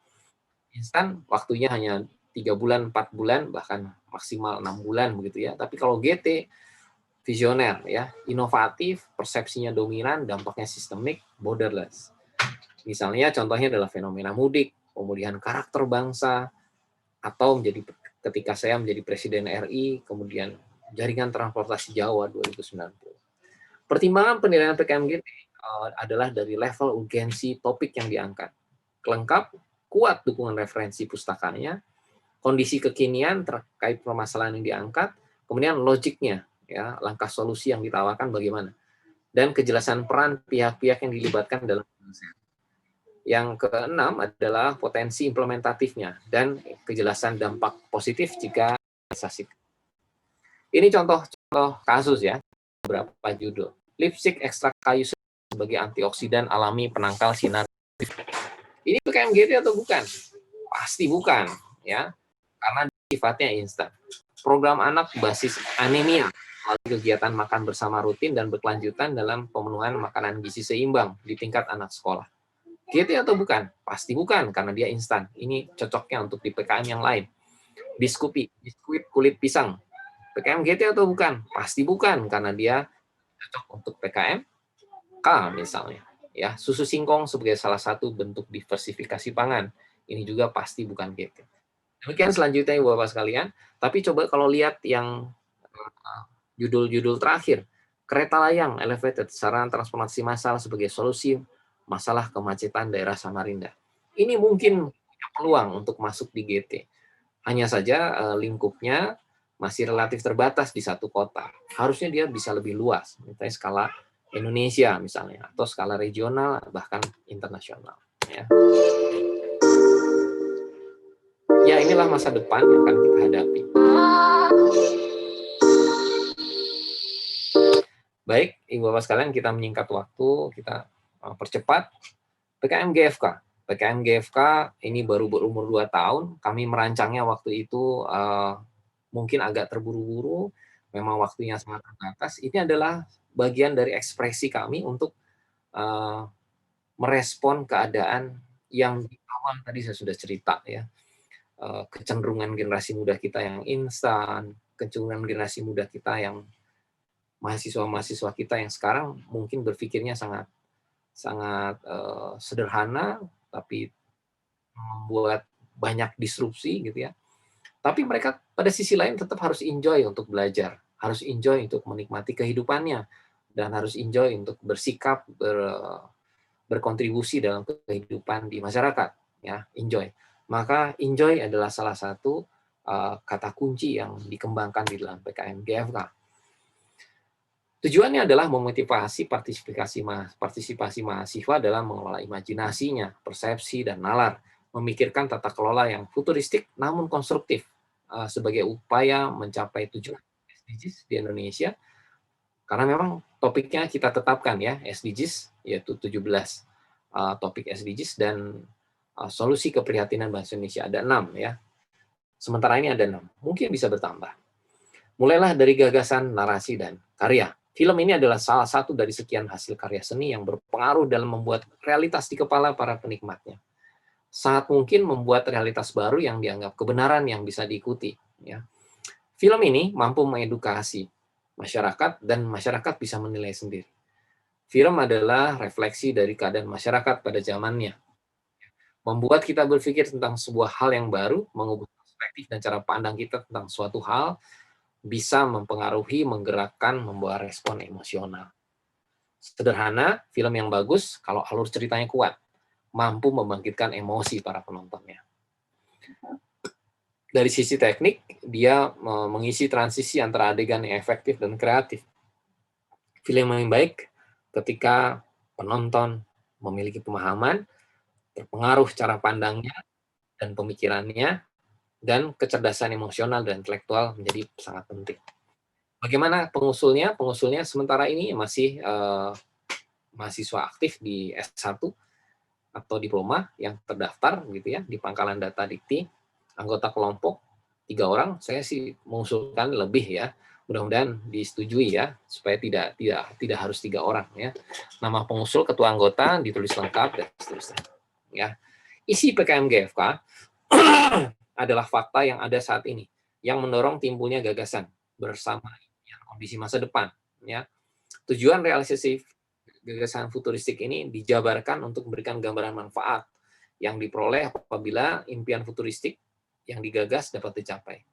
Instan, waktunya hanya 3 bulan, 4 bulan, bahkan maksimal 6 bulan begitu ya. Tapi kalau GT visioner, ya, inovatif, persepsinya dominan, dampaknya sistemik, borderless. Misalnya contohnya adalah fenomena mudik, pemulihan karakter bangsa, atau ketika saya menjadi Presiden RI, kemudian jaringan transportasi Jawa 2090. Pertimbangan penilaian PKMGT adalah dari level urgensi topik yang diangkat. Lengkap, kuat dukungan referensi pustakanya, kondisi kekinian terkait permasalahan yang diangkat, kemudian logiknya, ya, langkah solusi yang ditawarkan bagaimana, dan kejelasan peran pihak-pihak yang dilibatkan dalam penyelesaian. Yang keenam adalah potensi implementatifnya dan kejelasan dampak positif jika realisasi. Ini contoh-contoh kasus ya, beberapa judul. Lipstick ekstrak kayu sebagai antioksidan alami penangkal sinar. Ini PKMGT atau bukan? Pasti bukan, ya, karena sifatnya instan. Program anak basis anemia melalui kegiatan makan bersama rutin dan berkelanjutan dalam pemenuhan makanan gizi seimbang di tingkat anak sekolah. GT atau bukan? Pasti bukan, karena dia instan. Ini cocoknya untuk di PKM yang lain. Biskuit kulit pisang. PKM GT atau bukan? Pasti bukan, karena dia cocok untuk PKM K misalnya. Ya, susu singkong sebagai salah satu bentuk diversifikasi pangan. Ini juga pasti bukan GT. Demikian selanjutnya Bapak sekalian. Tapi coba kalau lihat yang judul-judul terakhir. Kereta layang elevated, sarana transportasi massal sebagai solusi masalah kemacetan daerah Samarinda. Ini mungkin punya peluang untuk masuk di GT. Hanya saja lingkupnya masih relatif terbatas di satu kota. Harusnya dia bisa lebih luas, misalnya skala Indonesia misalnya, atau skala regional, bahkan internasional. Ya, inilah masa depan yang akan kita hadapi. Baik, Ibu Bapak sekalian, kita menyingkat waktu, kita percepat. PKM GFK. PKM GFK ini baru berumur 2 tahun, kami merancangnya waktu itu mungkin agak terburu-buru, memang waktunya sangat terbatas. Ini adalah bagian dari ekspresi kami untuk merespon keadaan yang di awal tadi saya sudah cerita ya. Kecenderungan generasi muda kita yang instan, kecenderungan generasi muda kita yang mahasiswa-mahasiswa kita yang sekarang mungkin berpikirnya sangat sederhana, tapi membuat banyak disrupsi gitu ya. Tapi mereka pada sisi lain tetap harus enjoy untuk belajar, harus enjoy untuk menikmati kehidupannya, dan harus enjoy untuk bersikap, berkontribusi dalam kehidupan di masyarakat. Ya, enjoy. Maka enjoy adalah salah satu kata kunci yang dikembangkan di dalam PKM GFK. Tujuannya adalah memotivasi partisipasi mahasiswa dalam mengelola imajinasinya, persepsi, dan nalar, memikirkan tata kelola yang futuristik namun konstruktif sebagai upaya mencapai tujuan SDGs di Indonesia. Karena memang topiknya kita tetapkan ya, SDGs, yaitu 17 topik SDGs, dan solusi keprihatinan bangsa Indonesia ada 6 ya. Sementara ini ada 6, mungkin bisa bertambah. Mulailah dari gagasan, narasi, dan karya. Film ini adalah salah satu dari sekian hasil karya seni yang berpengaruh dalam membuat realitas di kepala para penikmatnya. Sangat mungkin membuat realitas baru yang dianggap kebenaran yang bisa diikuti. Ya. Film ini mampu mengedukasi masyarakat, dan masyarakat bisa menilai sendiri. Film adalah refleksi dari keadaan masyarakat pada zamannya. Membuat kita berpikir tentang sebuah hal yang baru, mengubah perspektif dan cara pandang kita tentang suatu hal, bisa mempengaruhi, menggerakkan, membawa respon emosional. Sederhana, film yang bagus kalau alur ceritanya kuat, mampu membangkitkan emosi para penontonnya. Dari sisi teknik, dia mengisi transisi antara adegan yang efektif dan kreatif. Film yang baik ketika penonton memiliki pemahaman, terpengaruh cara pandangnya dan pemikirannya, dan kecerdasan emosional dan intelektual menjadi sangat penting. Bagaimana pengusulnya? Pengusulnya sementara ini masih mahasiswa aktif di S1 atau diploma yang terdaftar gitu ya di Pangkalan Data Dikti, anggota kelompok 3 orang. Saya sih mengusulkan lebih ya. Mudah-mudahan disetujui ya, supaya tidak harus 3 orang ya. Nama pengusul, ketua anggota ditulis lengkap dan seterusnya. Ya. Isi PKM GFK adalah fakta yang ada saat ini yang mendorong timbulnya gagasan bersama kondisi masa depan ya. Tujuan realisasi gagasan futuristik ini dijabarkan untuk memberikan gambaran manfaat yang diperoleh apabila impian futuristik yang digagas dapat dicapai.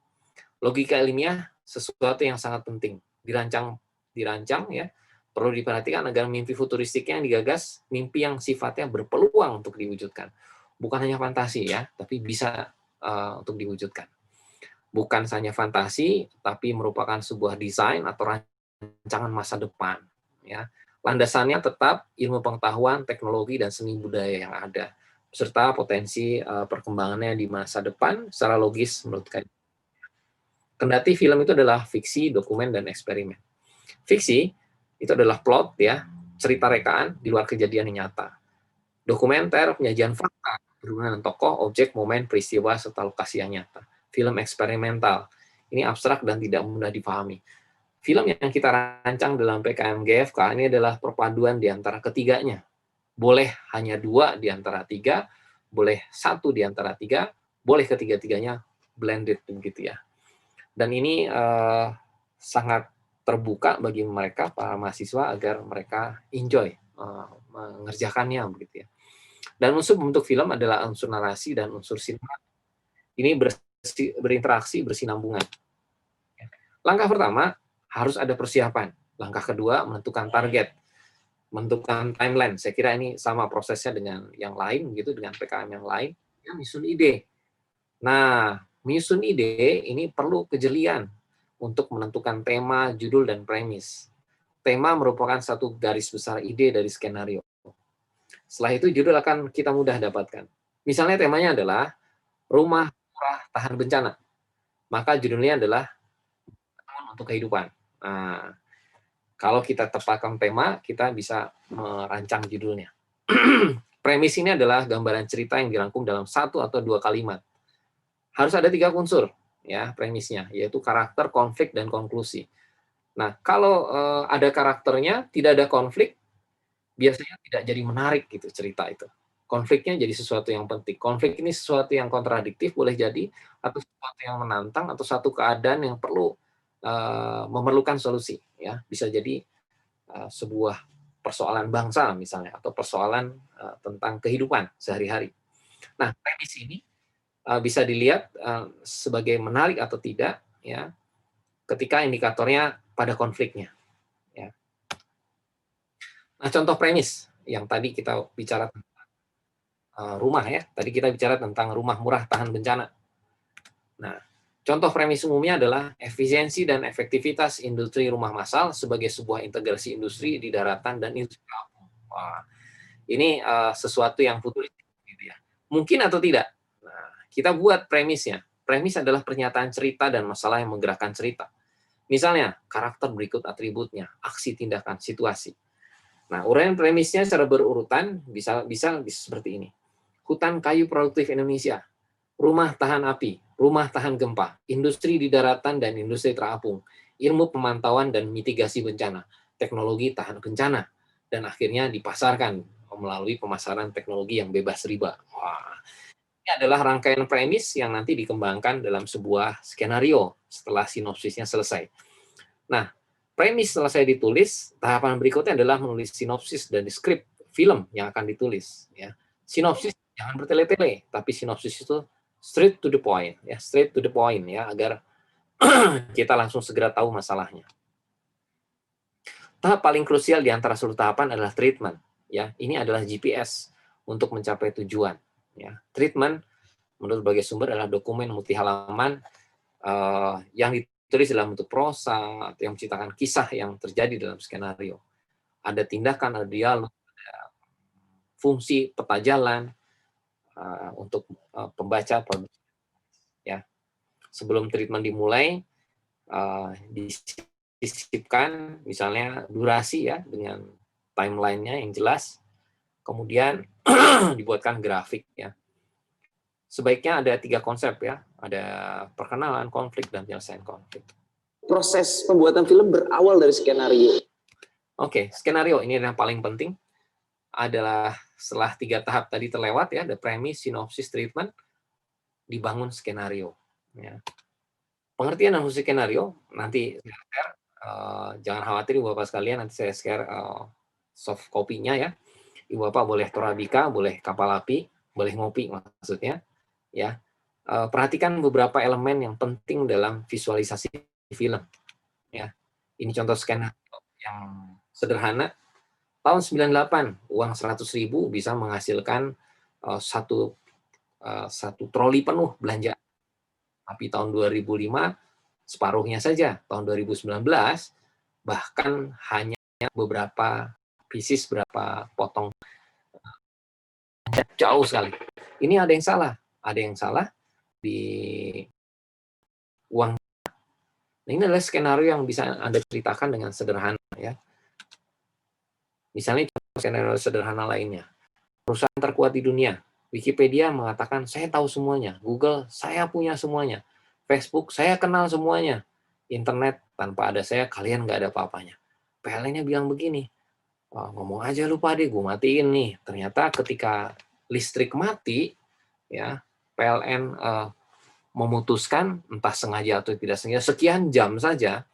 Logika ilmiah sesuatu yang sangat penting, dirancang ya, perlu diperhatikan agar mimpi futuristik yang digagas, mimpi yang sifatnya berpeluang untuk diwujudkan. Bukan hanya fantasi ya, tapi bisa untuk diwujudkan. Bukan hanya fantasi, tapi merupakan sebuah desain atau rancangan masa depan. Ya. Landasannya tetap ilmu pengetahuan, teknologi, dan seni budaya yang ada, serta potensi perkembangannya di masa depan secara logis menurut kami. Kendati film itu adalah fiksi, dokumen, dan eksperimen. Fiksi itu adalah plot ya, cerita rekaan di luar kejadian yang nyata. Dokumenter, penyajian fakta, berhubungan dengan tokoh, objek, momen, peristiwa, serta lokasi yang nyata. Film eksperimental, ini abstrak dan tidak mudah dipahami. Film yang kita rancang dalam PKM GFK ini adalah perpaduan di antara ketiganya. Boleh hanya 2 di antara 3, boleh 1 di antara 3, boleh ketiga-tiganya blended begitu ya. Dan ini sangat terbuka bagi mereka, para mahasiswa, agar mereka enjoy mengerjakannya begitu ya. Dan unsur pembentuk film adalah unsur narasi dan unsur sinema. Ini berinteraksi, bersinambungan. Langkah pertama, harus ada persiapan. Langkah kedua, menentukan target, menentukan timeline. Saya kira ini sama prosesnya dengan yang lain, gitu, dengan PKM yang lain. Ya, menyusun ide. Nah, menyusun ide ini perlu kejelian, untuk menentukan tema, judul, dan premis. Tema merupakan satu garis besar ide dari skenario. Setelah itu judul akan kita mudah dapatkan. Misalnya temanya adalah rumah murah tahan bencana. Maka judulnya adalah untuk kehidupan. Nah, kalau kita tepatkan tema, kita bisa merancang judulnya. Premis ini adalah gambaran cerita yang dirangkum dalam 1 atau 2 kalimat. Harus ada 3 unsur ya premisnya, yaitu karakter, konflik, dan konklusi. Nah, kalau ada karakternya, tidak ada konflik, biasanya tidak jadi menarik gitu cerita itu. Konfliknya jadi sesuatu yang penting. Konflik ini sesuatu yang kontradiktif boleh jadi, atau sesuatu yang menantang, atau satu keadaan yang perlu memerlukan solusi. Ya, bisa jadi sebuah persoalan bangsa misalnya, atau persoalan tentang kehidupan sehari-hari. Nah, premis ini bisa dilihat sebagai menarik atau tidak, ya, ketika indikatornya pada konfliknya. Ya. Nah, contoh premis yang tadi kita bicara tentang rumah ya, tadi kita bicara tentang rumah murah tahan bencana. Nah, contoh premis umumnya adalah efisiensi dan efektivitas industri rumah massal sebagai sebuah integrasi industri di daratan dan industri kampung. Wah, ini sesuatu yang futuristik, gitu ya. Mungkin atau tidak? Nah, kita buat premisnya. Premis adalah pernyataan cerita dan masalah yang menggerakkan cerita. Misalnya, karakter berikut atributnya, aksi, tindakan, situasi. Nah, uraian premisnya secara berurutan bisa seperti ini. Hutan kayu produktif Indonesia, rumah tahan api, rumah tahan gempa, industri di daratan dan industri terapung, ilmu pemantauan dan mitigasi bencana, teknologi tahan bencana, dan akhirnya dipasarkan melalui pemasaran teknologi yang bebas riba. Wah, ini adalah rangkaian premis yang nanti dikembangkan dalam sebuah skenario setelah sinopsisnya selesai. Nah, premis selesai ditulis, tahapan berikutnya adalah menulis sinopsis dan skrip film yang akan ditulis. Ya. Sinopsis jangan bertele-tele, tapi sinopsis itu straight to the point, ya, straight to the point, ya, agar kita langsung segera tahu masalahnya. Tahap paling krusial di antara seluruh tahapan adalah treatment. Ya, ini adalah GPS untuk mencapai tujuan. Ya, treatment menurut berbagai sumber adalah dokumen multi halaman yang ditulis dalam bentuk prosa atau yang menceritakan kisah yang terjadi dalam skenario. Ada tindakan, ada dialog, ada fungsi peta jalan untuk pembaca. Ya, sebelum treatment dimulai, disisipkan misalnya durasi ya dengan timeline-nya yang jelas, kemudian dibuatkan grafik ya. Sebaiknya ada 3 konsep ya, ada perkenalan, konflik, dan penyelesaian konflik. Proses pembuatan film berawal dari skenario. Oke, skenario ini yang paling penting adalah setelah 3 tahap tadi terlewat ya, ada premis, sinopsis, treatment, dibangun skenario. Ya. Pengertian dan fungsi skenario nanti saya share, jangan khawatir Ibu Bapak sekalian, nanti saya share soft copy-nya ya. Ibu Bapak boleh Torabika, boleh kapal api, boleh ngopi maksudnya. Ya, perhatikan beberapa elemen yang penting dalam visualisasi film. Ya, ini contoh skenario yang sederhana. Tahun 98 uang 100.000 bisa menghasilkan satu troli penuh belanja. Tapi tahun 2005 separuhnya saja. Tahun 2019 bahkan hanya beberapa pieces, berapa potong, jauh sekali. Ini ada yang salah. Ada yang salah di uang. Nah, ini adalah skenario yang bisa Anda ceritakan dengan sederhana ya. Misalnya skenario sederhana lainnya. Perusahaan terkuat di dunia. Wikipedia mengatakan saya tahu semuanya. Google saya punya semuanya. Facebook saya kenal semuanya. Internet tanpa ada saya kalian nggak ada apa-apanya. PLN-nya bilang begini. Oh, ngomong aja lu Pak, gue matiin nih. Ternyata ketika listrik mati ya, PLN memutuskan entah sengaja atau tidak sengaja sekian jam saja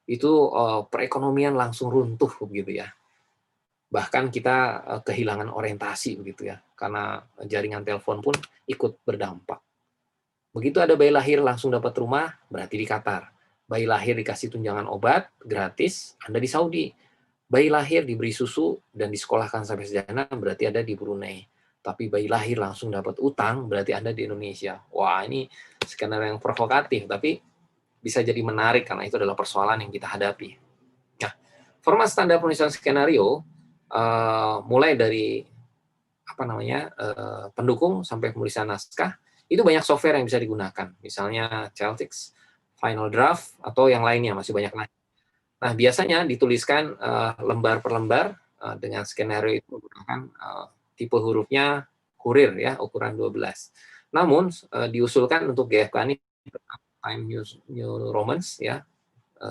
itu perekonomian langsung runtuh begitu ya. Bahkan kita kehilangan orientasi begitu ya, karena jaringan telepon pun ikut berdampak. Begitu ada bayi lahir langsung dapat rumah, berarti di Qatar. Bayi lahir dikasih tunjangan obat gratis, Anda di Saudi. Bayi lahir diberi susu dan disekolahkan sampai sarjana, berarti ada di Brunei. Tapi bayi lahir langsung dapat utang, berarti Anda di Indonesia. Wah, ini skenario yang provokatif, tapi bisa jadi menarik karena itu adalah persoalan yang kita hadapi. Nah, format standar penulisan skenario mulai dari pendukung sampai penulisan naskah itu banyak software yang bisa digunakan, misalnya Celtics, Final Draft atau yang lainnya, masih banyak lagi. Nah, biasanya dituliskan lembar per lembar dengan skenario itu menggunakan tipe hurufnya Kurir ya, ukuran 12. Namun diusulkan untuk GFK ini Times New Romans ya,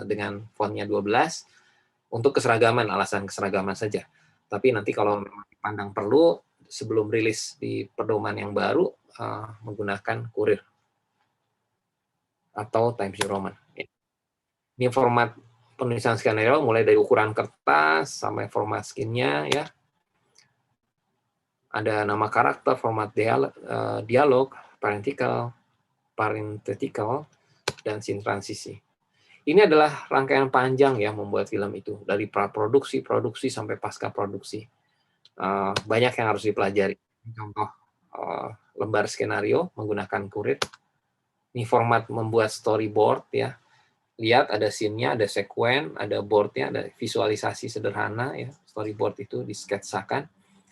dengan fontnya 12 untuk keseragaman, alasan keseragaman saja. Tapi nanti kalau dipandang perlu sebelum rilis di pedoman yang baru menggunakan Kurir atau Times New Roman. Ini format penulisan skenario mulai dari ukuran kertas sampai format skinnya ya. Ada nama karakter, format dialog, parenthetical, dan scene transisi. Ini adalah rangkaian panjang ya membuat film itu, dari praproduksi, produksi sampai pasca produksi. Banyak yang harus dipelajari. Contoh lembar skenario menggunakan Kurir. Ini format membuat storyboard ya. Lihat ada scene-nya, ada sekuen, ada board-nya, ada visualisasi sederhana ya. Storyboard itu disketsakan.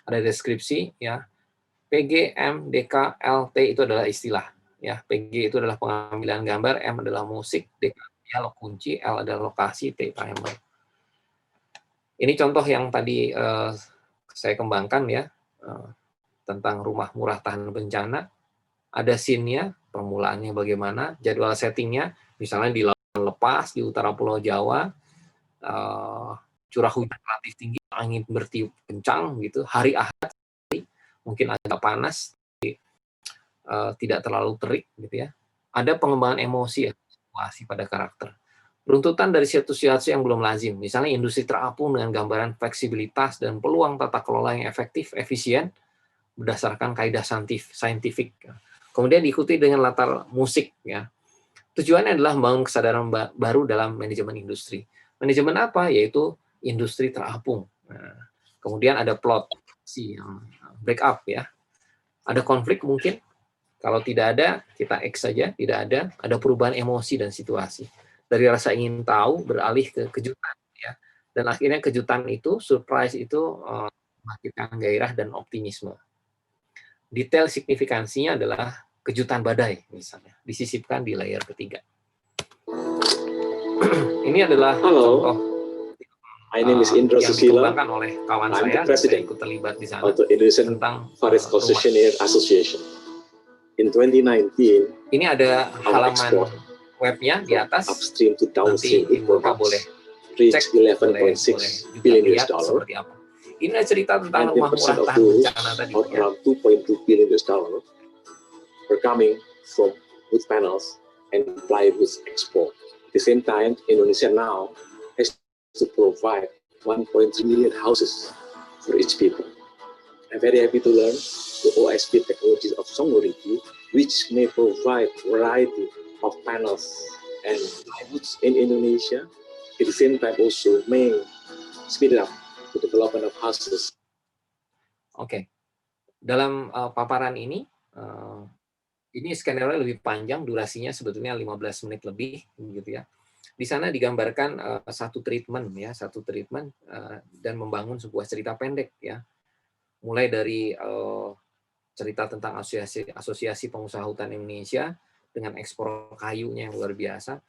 Ada deskripsi ya. PG, M, DK, LT itu adalah istilah ya. PG itu adalah pengambilan gambar, M adalah musik, DK dialog kunci, L adalah lokasi, T timer. Ini contoh yang tadi saya kembangkan ya, tentang rumah murah tahan bencana. Ada scene-nya, permulaannya bagaimana, jadwal settingnya, misalnya di lautan lepas di utara Pulau Jawa, curah hujan relatif tinggi, angin bertiup kencang gitu, hari Ahad, mungkin agak panas, tidak terlalu terik gitu ya. Ada pengembangan emosi ya, situasi pada karakter. Runtutan dari situasi yang belum lazim, misalnya industri terapung dengan gambaran fleksibilitas dan peluang tata kelola yang efektif, efisien, berdasarkan kaidah saintifik. Kemudian diikuti dengan latar musik ya. Tujuannya adalah membangun kesadaran baru dalam manajemen industri. Manajemen apa? Yaitu industri terapung. Nah, kemudian ada plot, break up ya. Ada konflik mungkin. Kalau tidak ada, kita X saja, tidak ada. Ada perubahan emosi dan situasi. Dari rasa ingin tahu beralih ke kejutan ya. Dan akhirnya kejutan itu, surprise itu membangkitkan gairah dan optimisme. Detail signifikansinya adalah kejutan badai misalnya, disisipkan di layer ketiga. Ini adalah contoh My name is Indra yang Susila. dikembangkan oleh kawan I'm saya, the president ikut terlibat di sana, of the Indonesian tentang Forest Concessionaire Association. In 2019, ini ada halaman webnya di atas. Upstream to downstream boleh reach 11.6 billion US dollar. Ini adalah cerita tentang rumah murah tahan bencana tadi. Around 2.2 billion US dollar were coming from wood panels and plywood export. At the same time, Indonesia now has to provide 1.3 million houses for each people. I'm very happy to learn the OSP technologies of Songgoriki, which may provide variety of panels and plywoods in Indonesia. At the same time, also may speed up the development of houses. Oke, dalam paparan ini skenario lebih panjang, durasinya sebetulnya 15 menit lebih, gitu ya. Di sana digambarkan satu treatment dan membangun sebuah cerita pendek ya. Mulai dari cerita tentang asosiasi pengusaha hutan Indonesia dengan ekspor kayunya yang luar biasa.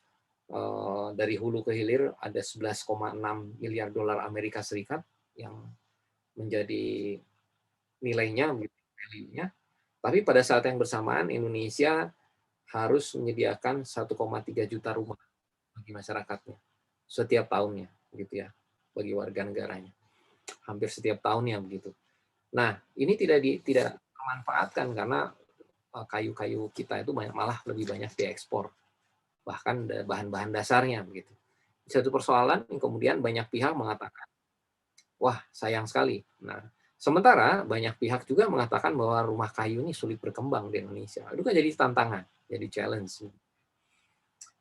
Dari hulu ke hilir ada 11,6 miliar dolar Amerika Serikat yang menjadi nilainya, value-nya. Tapi pada saat yang bersamaan Indonesia harus menyediakan 1,3 juta rumah bagi masyarakatnya setiap tahunnya, gitu ya, bagi warga negaranya. Hampir setiap tahunnya begitu. Nah, ini tidak dimanfaatkan karena kayu-kayu kita itu malah lebih banyak diekspor, bahkan bahan-bahan dasarnya begitu. Satu persoalan yang kemudian banyak pihak mengatakan, wah sayang sekali. Nah, sementara banyak pihak juga mengatakan bahwa rumah kayu ini sulit berkembang di Indonesia. Itu kan jadi tantangan, jadi challenge.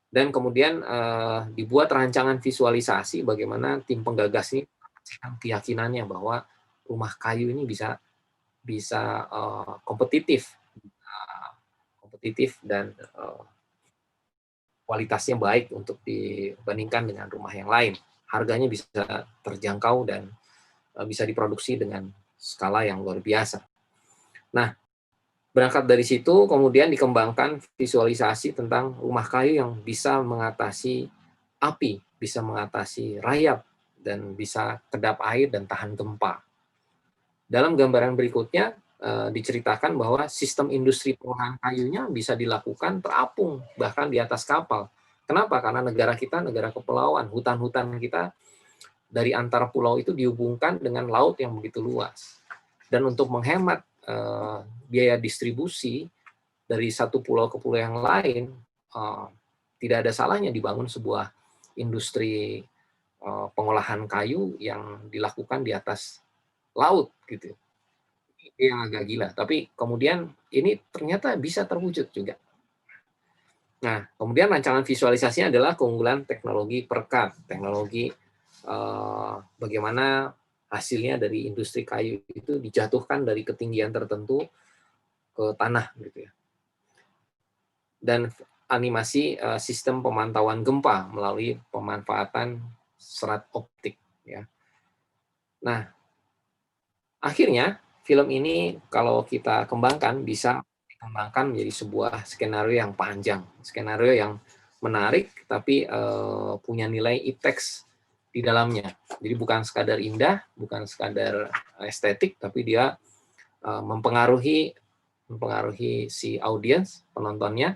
Dan kemudian dibuat rancangan visualisasi bagaimana tim penggagas ini keyakinannya bahwa rumah kayu ini bisa kompetitif dan kualitasnya baik untuk dibandingkan dengan rumah yang lain. Harganya bisa terjangkau dan bisa diproduksi dengan skala yang luar biasa. Nah, berangkat dari situ kemudian dikembangkan visualisasi tentang rumah kayu yang bisa mengatasi api, bisa mengatasi rayap, dan bisa kedap air dan tahan gempa. Dalam gambaran berikutnya diceritakan bahwa sistem industri pengolahan kayunya bisa dilakukan terapung bahkan di atas kapal. Kenapa? Karena negara kita negara kepulauan, hutan-hutan kita dari antara pulau itu dihubungkan dengan laut yang begitu luas. Dan untuk menghemat biaya distribusi dari satu pulau ke pulau yang lain, tidak ada salahnya dibangun sebuah industri pengolahan kayu yang dilakukan di atas laut gitu. Yang agak gila, tapi kemudian ini ternyata bisa terwujud juga. Nah, kemudian rancangan visualisasinya adalah keunggulan teknologi perekat, teknologi bagaimana hasilnya dari industri kayu itu dijatuhkan dari ketinggian tertentu ke tanah gitu ya. Dan animasi sistem pemantauan gempa melalui pemanfaatan serat optik ya. Nah, akhirnya film ini kalau kita kembangkan bisa dikembangkan menjadi sebuah skenario yang panjang, skenario yang menarik tapi punya nilai iptex di dalamnya. Jadi bukan sekadar indah, bukan sekadar estetik, tapi dia mempengaruhi si audiens, penontonnya,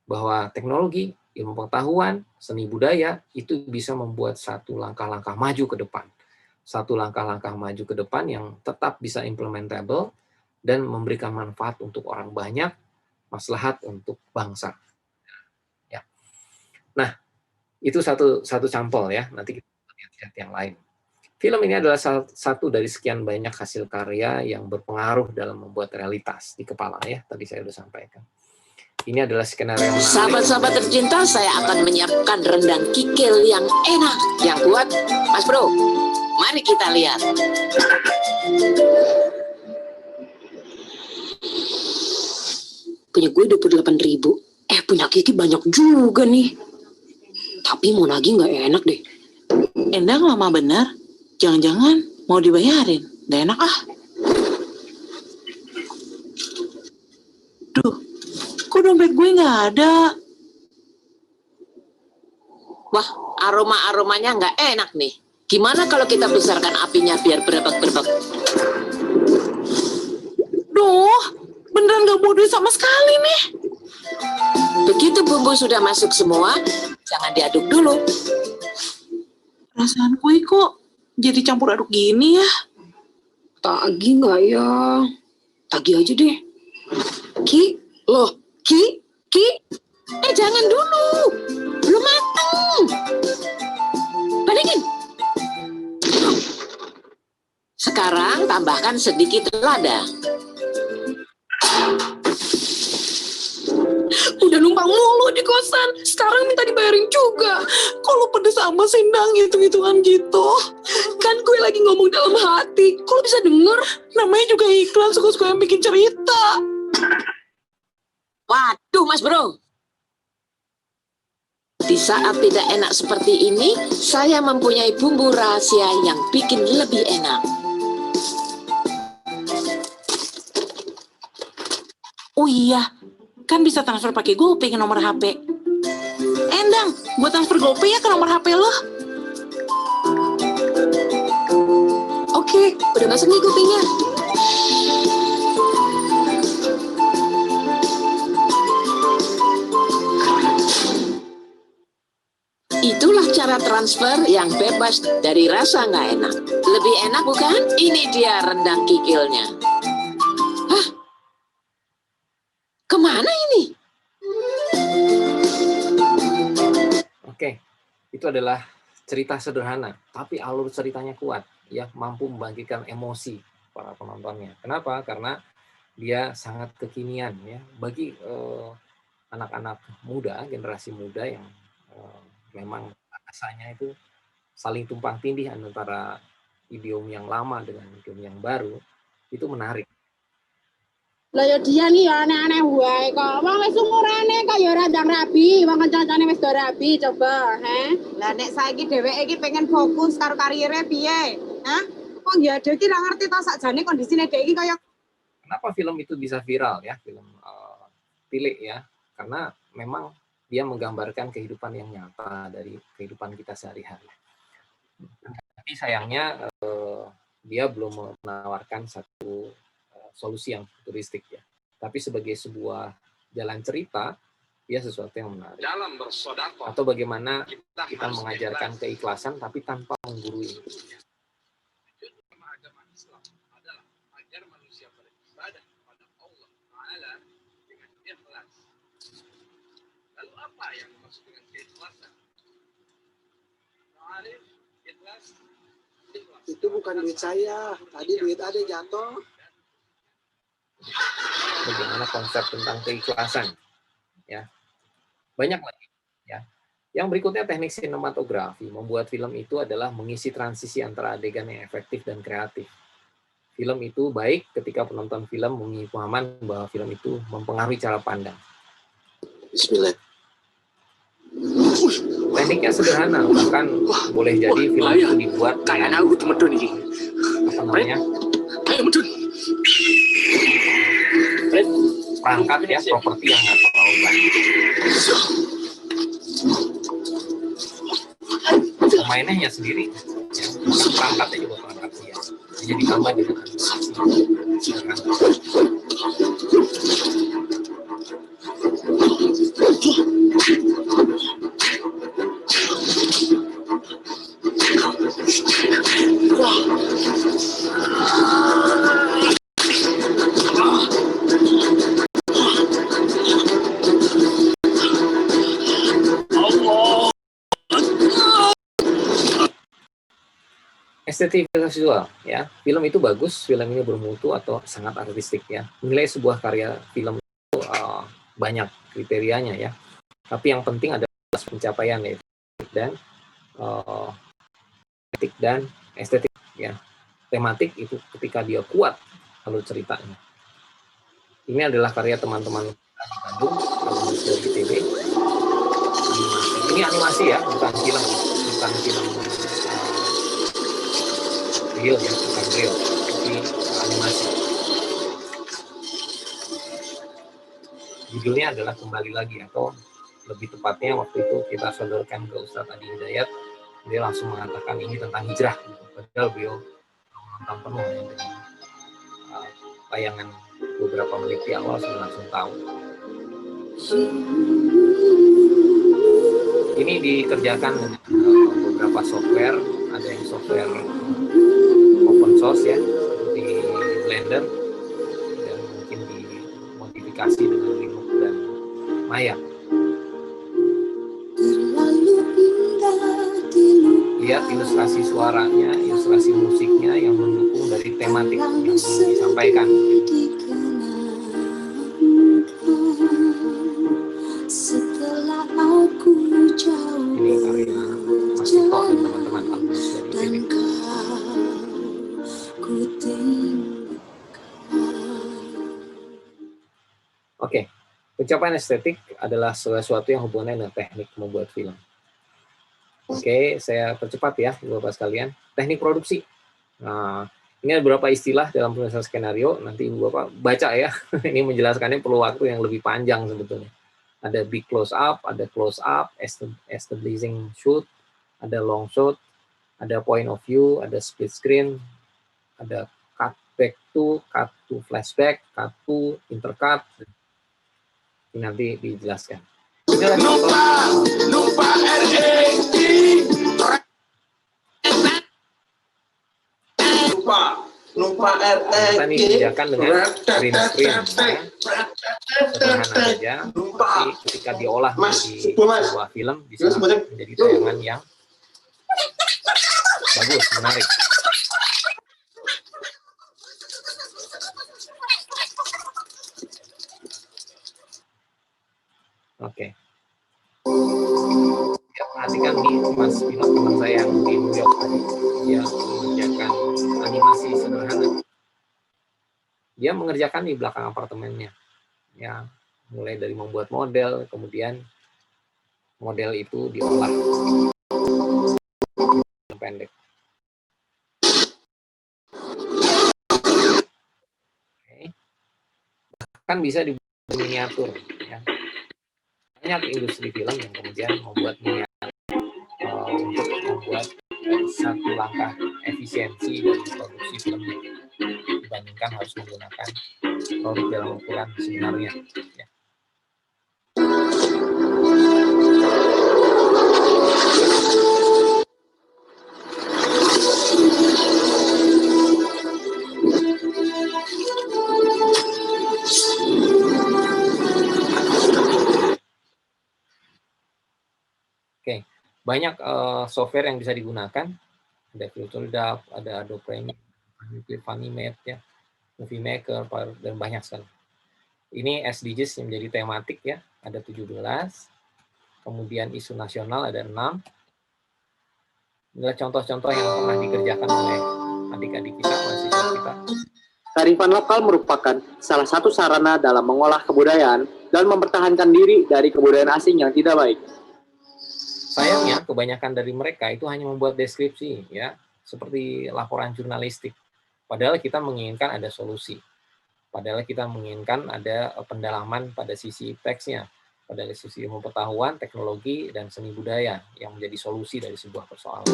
bahwa teknologi, ilmu pengetahuan, seni budaya itu bisa membuat satu langkah-langkah maju ke depan. Satu langkah-langkah maju ke depan yang tetap bisa implementable dan memberikan manfaat untuk orang banyak, maslahat untuk bangsa. Ya. Nah, itu satu sampel ya. Nanti kita lihat yang lain. Film ini adalah salah satu dari sekian banyak hasil karya yang berpengaruh dalam membuat realitas di kepala ya. Tadi saya sudah sampaikan. Ini adalah skenario yang menarik. Sahabat-sahabat tercinta, saya akan menyiapkan rendang kikil yang enak, yang kuat. Mas Bro, mari kita lihat. Punya gue 28.000. Punya Kiki banyak juga nih. Tapi mau nagih nggak enak deh. Endang lama benar. Jangan-jangan mau dibayarin. Nggak enak ah. Duh, kok dompet gue nggak ada? Wah, aroma-aromanya nggak enak nih. Gimana kalau kita besarkan apinya biar berebak-berebak? Duh, beneran nggak mau duit sama sekali nih. Begitu bumbu sudah masuk semua, jangan diaduk dulu. Perasaan kue kok jadi campur aduk gini ya? Tagih nggak ya? Tagih aja deh. Ki, loh, Ki, jangan dulu. Belum mateng. Balikin. Sekarang tambahkan sedikit lada. Udah numpang mulu di kosan, sekarang minta dibayarin juga. Kalau pedes sama sindang hitung-hitungan gitu. Kan gue lagi ngomong dalam hati, kalau bisa denger, namanya juga iklan, suka-suka yang bikin cerita. Waduh Mas Bro. Di saat tidak enak seperti ini, saya mempunyai bumbu rahasia yang bikin lebih enak. Oh iya, kan bisa transfer pakai GoPay ke nomor HP. Endang, gue transfer GoPay ya ke nomor HP lo. Oke, udah masuk nih GoPay-nya. Itulah cara transfer yang bebas dari rasa nggak enak. Lebih enak bukan? Ini dia rendang kikilnya. Hah? Kemana ini? Oke, itu adalah cerita sederhana, tapi alur ceritanya kuat, ya mampu membangkitkan emosi para penontonnya. Kenapa? Karena dia sangat kekinian, ya bagi anak-anak muda, generasi muda yang memang rasanya itu saling tumpang tindih antara idiom yang lama dengan idiom yang baru, itu menarik. Lah ya dia nih ya aneh-aneh wae kok. Wong wis umurane kaya ya ora ndang rabi, wong kancane wis do rabi coba, he. Lah nek saiki dheweke iki pengen fokus karo karire piye? Hah? Wong ya dhek iki ora ngerti to sakjane kondisine dhek iki kaya kenapa film itu bisa viral ya, film Tilik ya, karena memang dia menggambarkan kehidupan yang nyata dari kehidupan kita sehari-hari. Tapi sayangnya dia belum menawarkan satu solusi yang futuristik ya. Tapi sebagai sebuah jalan cerita, dia sesuatu yang menarik. Dalam bersedekah. Atau bagaimana kita mengajarkan keikhlasan tapi tanpa menggurui. Agama Islam adalah agar manusia beribadah kepada Allah Ta'ala dengan ikhlas. Lalu apa yang dimaksud dengan keikhlasan? Ma'arif, ikhlas, ikhlas. Itu bukan duit saya, tadi duit ada jatuh. Bagaimana konsep tentang keikhlasan ya, banyak lagi ya. Yang berikutnya teknik sinematografi. Membuat film itu adalah mengisi transisi antara adegan yang efektif dan kreatif. Film itu baik ketika penonton film memiliki pemahaman bahwa film itu mempengaruhi cara pandang. Bismillah. Tekniknya sederhana, bahkan boleh jadi film itu dibuat kayak aku medun ini. Apa namanya? Kayak medun. Perangkat ya, properti yang nggak terlalu banyak. Pemainnya hanya sendiri, ya. Perangkatnya juga perangkat dia. Jadi ditambah dengan estetik visual ya. Film itu bagus, film ini bermutu atau sangat artistik ya. Menilai sebuah karya film itu banyak kriterianya ya. Tapi yang penting adalah pencapaian ya, dan etik dan estetik ya. Tematik itu ketika dia kuat alur ceritanya. Ini adalah karya teman-teman di Bandung dari TV. Ini animasi ya, bukan film real ya, bukan real, tapi animasi. Judulnya adalah Kembali Lagi, atau lebih tepatnya waktu itu kita sodorkan ke Ustadz Adi Hidayat, dia langsung mengatakan ini tentang hijrah. Padahal beliau nonton penuh ya, dengan tayangan beberapa menit di awal sudah langsung tahu. Ini dikerjakan dengan beberapa software, ada yang software open source ya, seperti Blender, dan mungkin dimodifikasi dengan Linux dan Maya. Lihat ilustrasi suaranya, ilustrasi musiknya yang mendukung dari tematik yang disampaikan. Ini karya Mas Tito dan teman-teman alumnus dari ITB. Oke, pencapaian estetik adalah sesuatu yang hubungannya dengan teknik membuat film. Oke, saya percepat ya, Bapak sekalian. Teknik produksi. Nah, ini ada beberapa istilah dalam penulisan skenario. Nanti Ibu Bapak baca ya. Ini menjelaskannya perlu waktu yang lebih panjang sebetulnya. Ada big close up, ada close up, establishing shoot, ada long shot, ada point of view, ada split screen, ada cut to flashback, cut to intercut. Ini nanti dijelaskan. Lupa kita ini dikerjakan dengan green screen ya. Sederhana saja, tapi ketika diolah menjadi sebuah film bisa menjadi tayangan yang bagus, menarik. Oke. Ya, perhatikan nih Mas Bino, teman saya yang di New York tadi, dia mengerjakan animasi sederhana. Dia mengerjakan di belakang apartemennya. Ya, mulai dari membuat model, kemudian model itu diolah pendek. Oke. Bahkan bisa dibuat miniatur, ya. Banyak industri film yang kemudian membuat miniatur untuk membuat satu langkah efisiensi dari produksi film dibandingkan harus menggunakan produk dalam ukuran sebenarnya. Ya. Oke, banyak software yang bisa digunakan. Ada Filter Dub, ada Adobe Premiere, Funimate, ya, Movie Maker, dan banyak sekali. Ini SDGs yang menjadi tematik, ya, ada 17. Kemudian isu nasional ada 6. Inilah contoh-contoh yang pernah dikerjakan oleh adik-adik kita, mahasiswa kita. Kearifan lokal merupakan salah satu sarana dalam mengolah kebudayaan dan mempertahankan diri dari kebudayaan asing yang tidak baik. Sayangnya, kebanyakan dari mereka itu hanya membuat deskripsi, ya, seperti laporan jurnalistik. Padahal kita menginginkan ada solusi. Padahal kita menginginkan ada pendalaman pada sisi teksnya, pada sisi ilmu pengetahuan, teknologi, dan seni budaya yang menjadi solusi dari sebuah persoalan.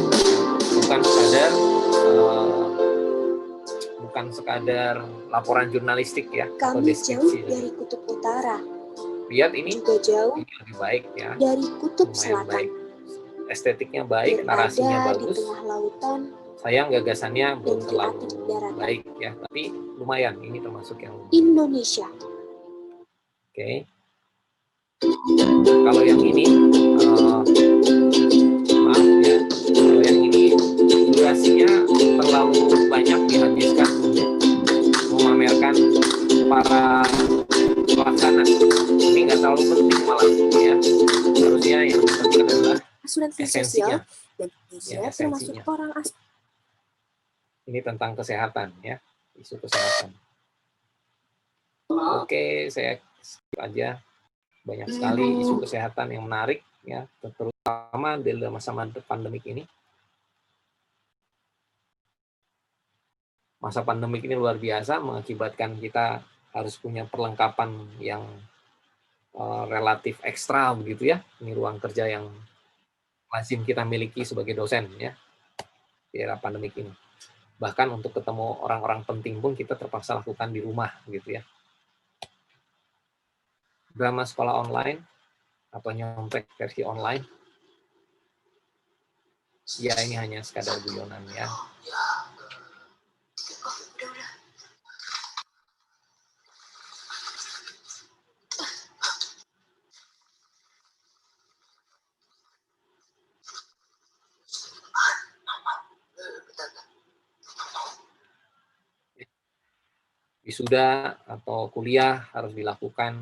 Bukan sekadar laporan jurnalistik, ya, atau deskripsi. Kami jauh dari kutub utara. Lihat ini, juga jauh ini lebih baik, ya. Dari kutub lumayan selatan. Baik. Estetiknya baik, narasinya bagus. Di tengah lautan. Sayang gagasannya belum terlalu baik, ya, tapi lumayan. Ini termasuk yang Indonesia. Oke. Kalau yang ini, maaf ya, kalau yang ini durasinya terlalu banyak dihabiskan untuk memamerkan para pelaksana. Ini nggak terlalu penting malah, ya. Harusnya yang penting adalah asuransi esensinya. sosial dan Indonesia Ya, termasuk esensinya. orang asing. Ini tentang kesehatan, ya, isu kesehatan. Oke, saya skip aja. Banyak sekali isu kesehatan yang menarik, ya, terutama dalam masa pandemik ini. Masa pandemik ini luar biasa, mengakibatkan kita harus punya perlengkapan yang relatif ekstra, begitu, ya. Ini ruang kerja yang lazim kita miliki sebagai dosen, ya, di era pandemik ini. Bahkan untuk ketemu orang-orang penting pun kita terpaksa lakukan di rumah, gitu, ya. Drama sekolah online atau nyontek versi online, ya, ini hanya sekadar guyonan, ya. Wisuda atau kuliah harus dilakukan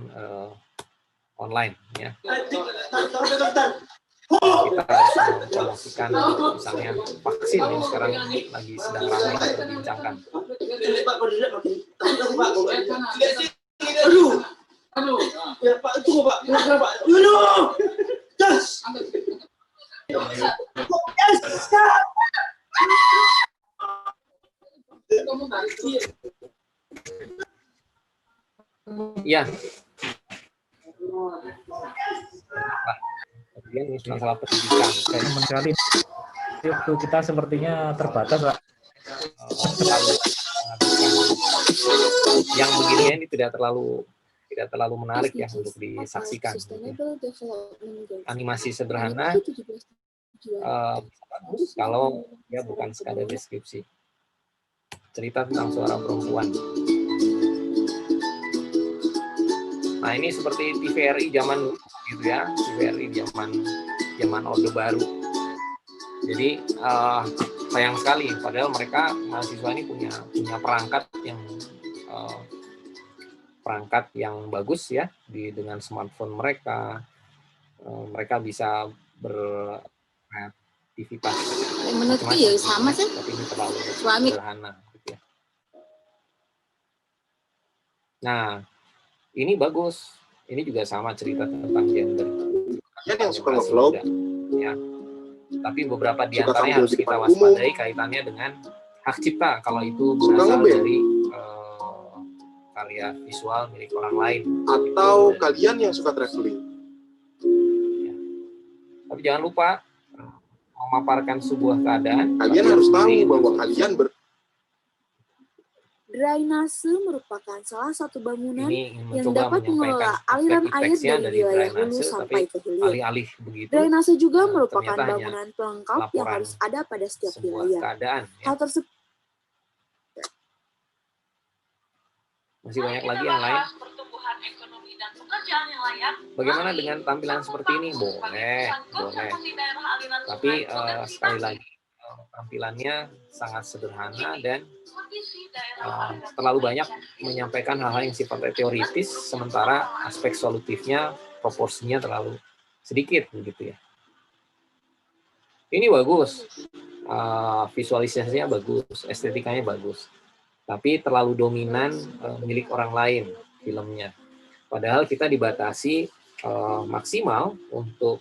online, ya. Kita harus mempromosikan misalnya vaksin yang sekarang lagi sedang ramai diperbincangkan. Aduh, ya Pak, tunggu Pak, kenapa Pak? Aduh, gas. Ya. Kemudian ini masalah pendidikan. Teman sekali, waktu kita sepertinya terbatas, Pak. Yang begini ini tidak terlalu menarik, ya, untuk disaksikan. Animasi sederhana bagus kalau dia bukan sekadar deskripsi. Cerita tentang suara perempuan. Nah, ini seperti TVRI zaman dulu, gitu, ya, TVRI zaman Orde Baru. Jadi sayang sekali, padahal mereka mahasiswa ini punya perangkat yang bagus, ya, dengan smartphone mereka. Mereka bisa beraktivitas. Menurutku ya sama sih. Tapi ini terlalu sederhana, gitu, ya. Nah, ini bagus, Ini juga sama cerita tentang gender. Kalian yang suka nge-vlog, ya. Tapi beberapa di antaranya harus kita waspadai kaitannya dengan hak cipta kalau itu berasal dari karya visual milik orang lain. Atau kalian yang suka traveling. Ya. Tapi jangan lupa memaparkan sebuah keadaan. Kalian harus tahu bahwa kalian Drainase merupakan salah satu bangunan yang dapat mengelola aliran air dari wilayah hulu sampai ke hilir. Alih-alih begitu, Drainase juga merupakan bangunan pelengkap yang harus ada pada setiap wilayah. Hal tersebut masih banyak lagi yang lain. Bagaimana dengan tampilan seperti ini? Boleh. Tapi sekali lagi tampilannya sangat sederhana dan terlalu banyak menyampaikan hal-hal yang sifatnya teoritis, sementara aspek solutifnya proporsinya terlalu sedikit begitu ya. Ini bagus, visualisasinya bagus, estetikanya bagus, tapi terlalu dominan milik orang lain filmnya. Padahal kita dibatasi maksimal untuk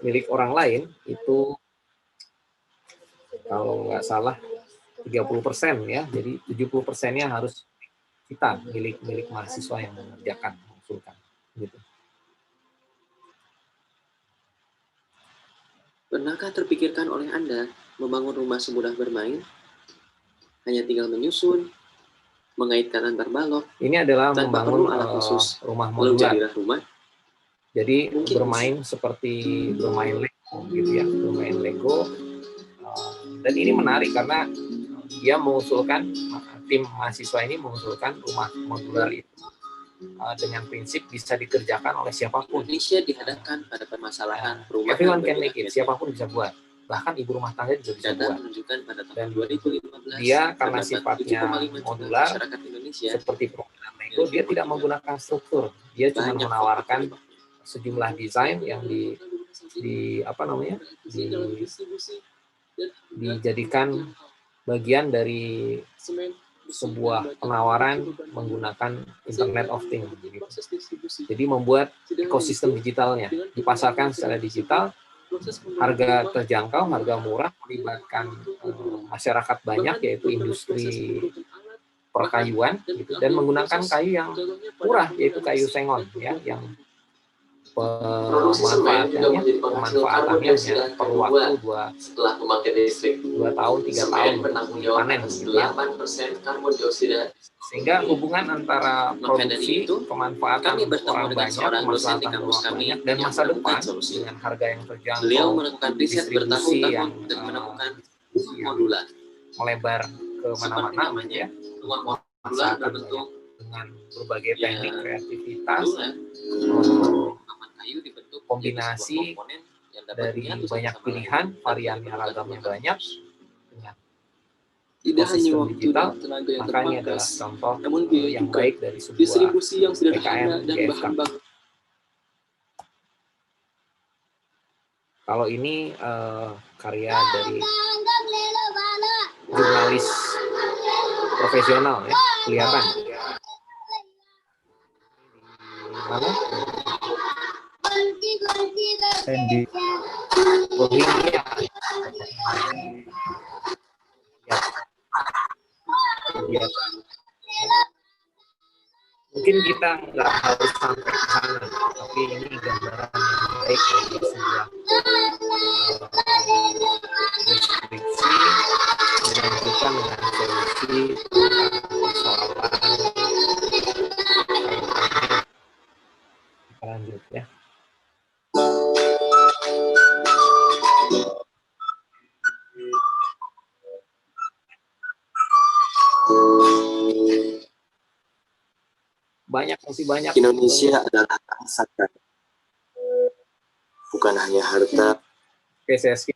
milik orang lain itu kalau nggak salah 30% ya, jadi 70%-nya harus kita milik mahasiswa yang mengerjakan, mengusulkan, gitu. Pernahkah terpikirkan oleh Anda membangun rumah semudah bermain? Hanya tinggal menyusun, mengaitkan antar balok. Ini adalah tanpa membangun perlu alat khusus. rumah modular. Rumah. Jadi bermain seperti bermain Lego, gitu ya, bermain Lego. Dan ini menarik karena dia mengusulkan, tim mahasiswa ini mengusulkan rumah modular itu dengan prinsip bisa dikerjakan oleh siapapun. Indonesia dihadapkan pada permasalahan perumahan. Everyone can make it, siapapun bisa buat. Bahkan ibu rumah tangga juga bisa buat. Dan dia karena sifatnya modular, seperti perumahan Lego, dia tidak menggunakan struktur. Dia cuma menawarkan sejumlah desain yang dijadikan bagian dari sebuah penawaran menggunakan Internet of Things. Jadi membuat ekosistem digitalnya dipasarkan secara digital, harga terjangkau, harga murah, melibatkan masyarakat banyak yaitu industri perkayuan gitu, dan menggunakan kayu yang murah yaitu kayu sengon ya, yang pemanfaatannya perlu waktu 2 tahun 3 tahun panen gitu ya. Sehingga hubungan antara produksi, pemanfaatan orang banyak, kemaslahatan orang banyak, dan masa depan dengan harga yang terjangkau, distribusi yang melebar ke mana-mana ya, masyarakat dengan berbagai teknik kreativitas, kombinasi dari banyak pilihan, variannya ragamnya banyak, tidak hanya waktu digital, dan tenaga yang makanya adalah terbatas, contoh namun biaya yang juga, baik dari sebuah distribusi yang sederhana PKN dan GFK. bahan baku. Kalau ini karya dari jurnalis profesional ya, kelihatan. Mana? Sandy. Rohingya. Ya. Mungkin kita nggak harus sampai ke sana, tapi ini gambaran yang baik dari sebuah deskripsi dilanjutkan dengan solusi persoalan. Kita lanjut ya. Masih banyak. Indonesia adalah bangsa kaya, bukan hanya harta. PSSI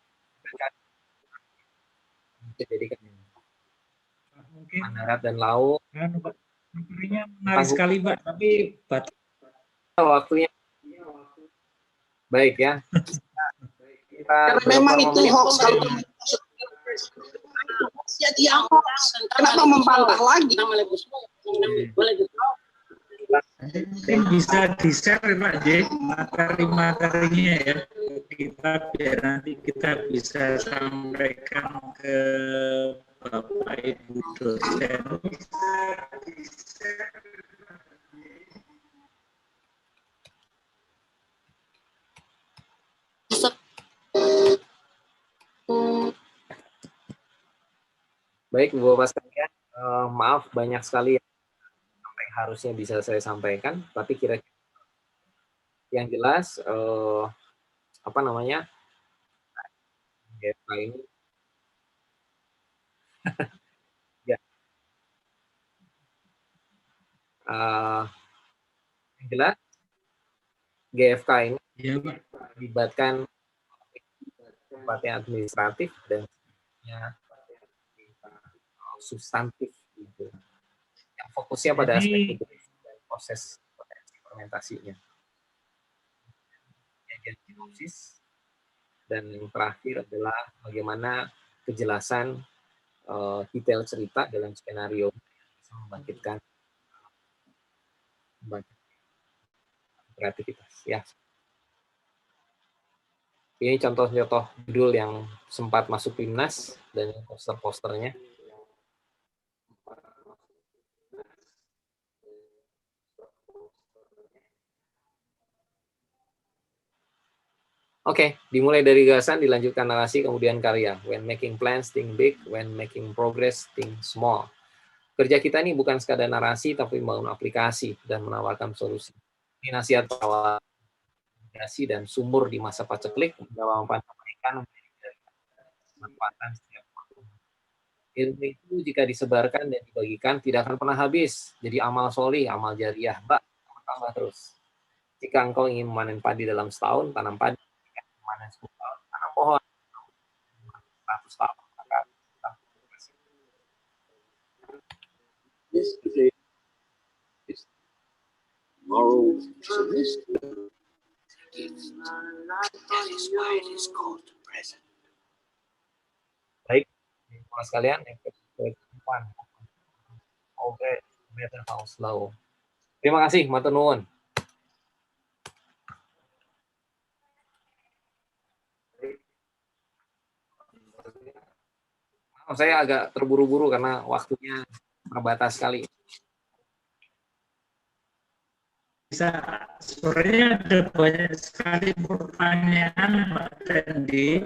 dijadikan mungkin darat dan laut. Materinya menarik sekali, Pak, tapi waktunya baik ya. Karena memang itu hoax, kalau jadi hoax, kenapa membantah lagi? Mungkin bisa di-share Pak J, materi-materinya ya. Kita biar nanti kita bisa sampaikan ke Bapak Ibu dosen. Baik, Bapak sekalian, maaf banyak sekali yang harusnya bisa saya sampaikan, tapi kira-kira yang jelas apa namanya GFK ini ya yang jelas GFK ini melibatkan sifatnya administratif dan substantif gitu. Yang fokusnya pada aspek dan proses fermentasinya. Sinopsis dan yang terakhir adalah bagaimana kejelasan detail cerita dalam skenario bisa membangkitkan kreativitas ya. Ini contoh-contoh judul yang sempat masuk PIMNAS dan poster-posternya. Oke, dimulai dari gagasan, dilanjutkan narasi, kemudian karya. When making plans, think big. When making progress, think small. Kerja kita ini bukan sekadar narasi, tapi membangun aplikasi dan menawarkan solusi. Ini nasihat awal aplikasi dan sumber di masa paceklik, dalam memberikan manfaatan setiap waktu. Ilmu itu jika disebarkan dan dibagikan tidak akan pernah habis. Jadi amal solih, amal jariah, tambah terus. Jika engkau ingin memanen padi dalam setahun, tanam padi. Memanen 10 tahun, tanam pohon. 100 tahun, maka yesterday is tomorrow is That is why it is called the present. Baik, teman sekalian, yang ke-1. Oke, better how slow. Terima kasih, matur nuwun. Saya agak terburu-buru karena waktunya terbatas sekali. Bisa, sebenarnya ada banyak sekali pertanyaan Pak Tendi.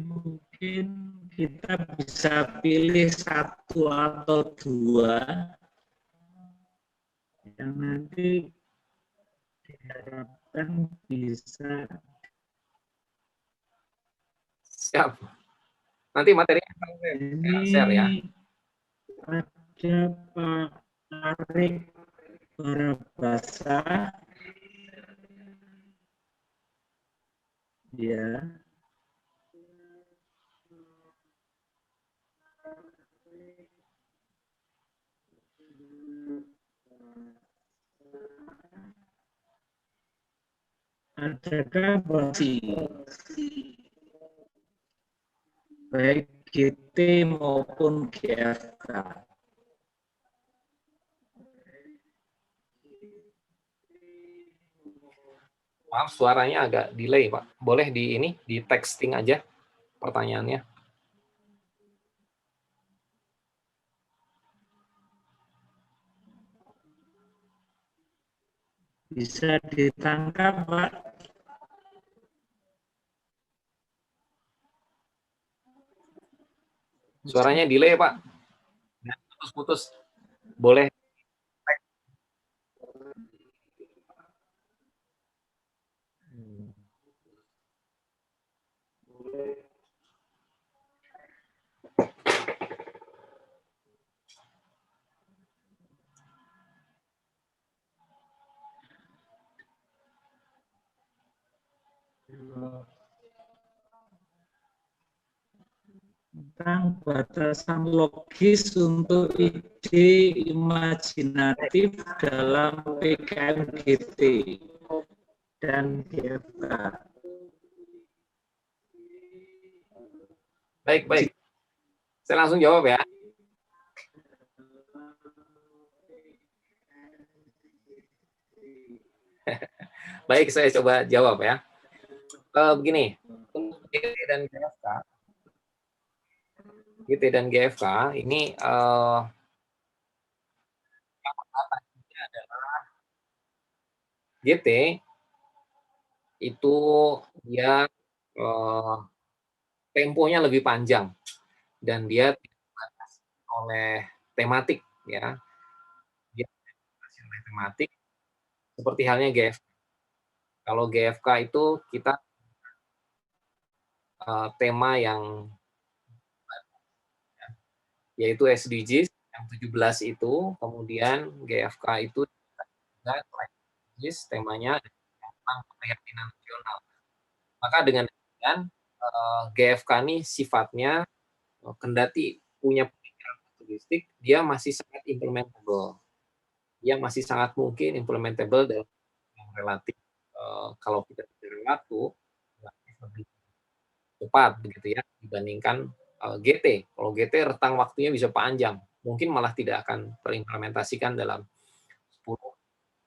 Mungkin kita bisa pilih 1 atau 2 yang nanti diharapkan bisa. Siap. Nanti materinya share ya. Ada Pak Arik Barabasa. Ya. Adakah baik GT maupun GFK? Maaf, suaranya agak delay, Pak. Boleh di texting aja pertanyaannya. Bisa ditangkap, Pak. Suaranya delay, Pak. Putus-putus. Boleh. Tentang batasan logis untuk ide imajinatif dalam PKM GT. dan GFK. Baik. Saya langsung jawab ya. Baik, saya coba jawab ya. Begini, untuk GT dan GFK ini yang pertama adalah GT itu dia temponya lebih panjang dan dia dibatasi oleh tematik ya. Dia dibatasi oleh tematik seperti halnya GFK. Kalau GFK itu kita tema yang yaitu SDGs yang 17 itu, kemudian GFK itu juga SDGs temanya tentang keprihatinan nasional. Maka dengan demikian GFK ini sifatnya kendati punya pemikiran futuristik, dia masih sangat implementable. Dia masih sangat mungkin implementable dalam yang relatif kalau kita bicara waktu lebih cepat begitu ya dibandingkan GT. Kalau GT rentang waktunya bisa panjang, mungkin malah tidak akan terimplementasikan dalam 10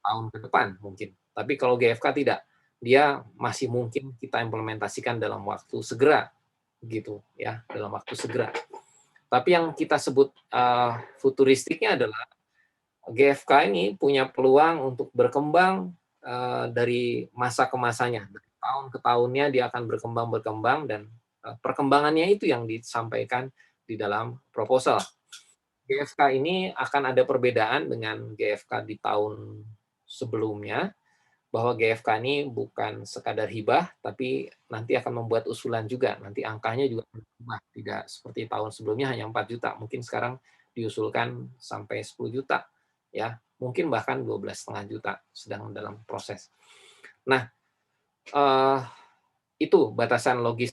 tahun ke depan mungkin. Tapi kalau GFK tidak, dia masih mungkin kita implementasikan dalam waktu segera gitu ya, dalam waktu segera. Tapi yang kita sebut futuristiknya adalah GFK ini punya peluang untuk berkembang dari masa ke masanya, dari tahun ke tahunnya dia akan berkembang dan perkembangannya itu yang disampaikan di dalam proposal. GFK ini akan ada perbedaan dengan GFK di tahun sebelumnya, bahwa GFK ini bukan sekadar hibah, tapi nanti akan membuat usulan juga. Nanti angkanya juga berubah, tidak seperti tahun sebelumnya hanya 4 juta, mungkin sekarang diusulkan sampai 10 juta, ya, mungkin bahkan 12,5 juta sedang dalam proses. Nah, itu batasan logis.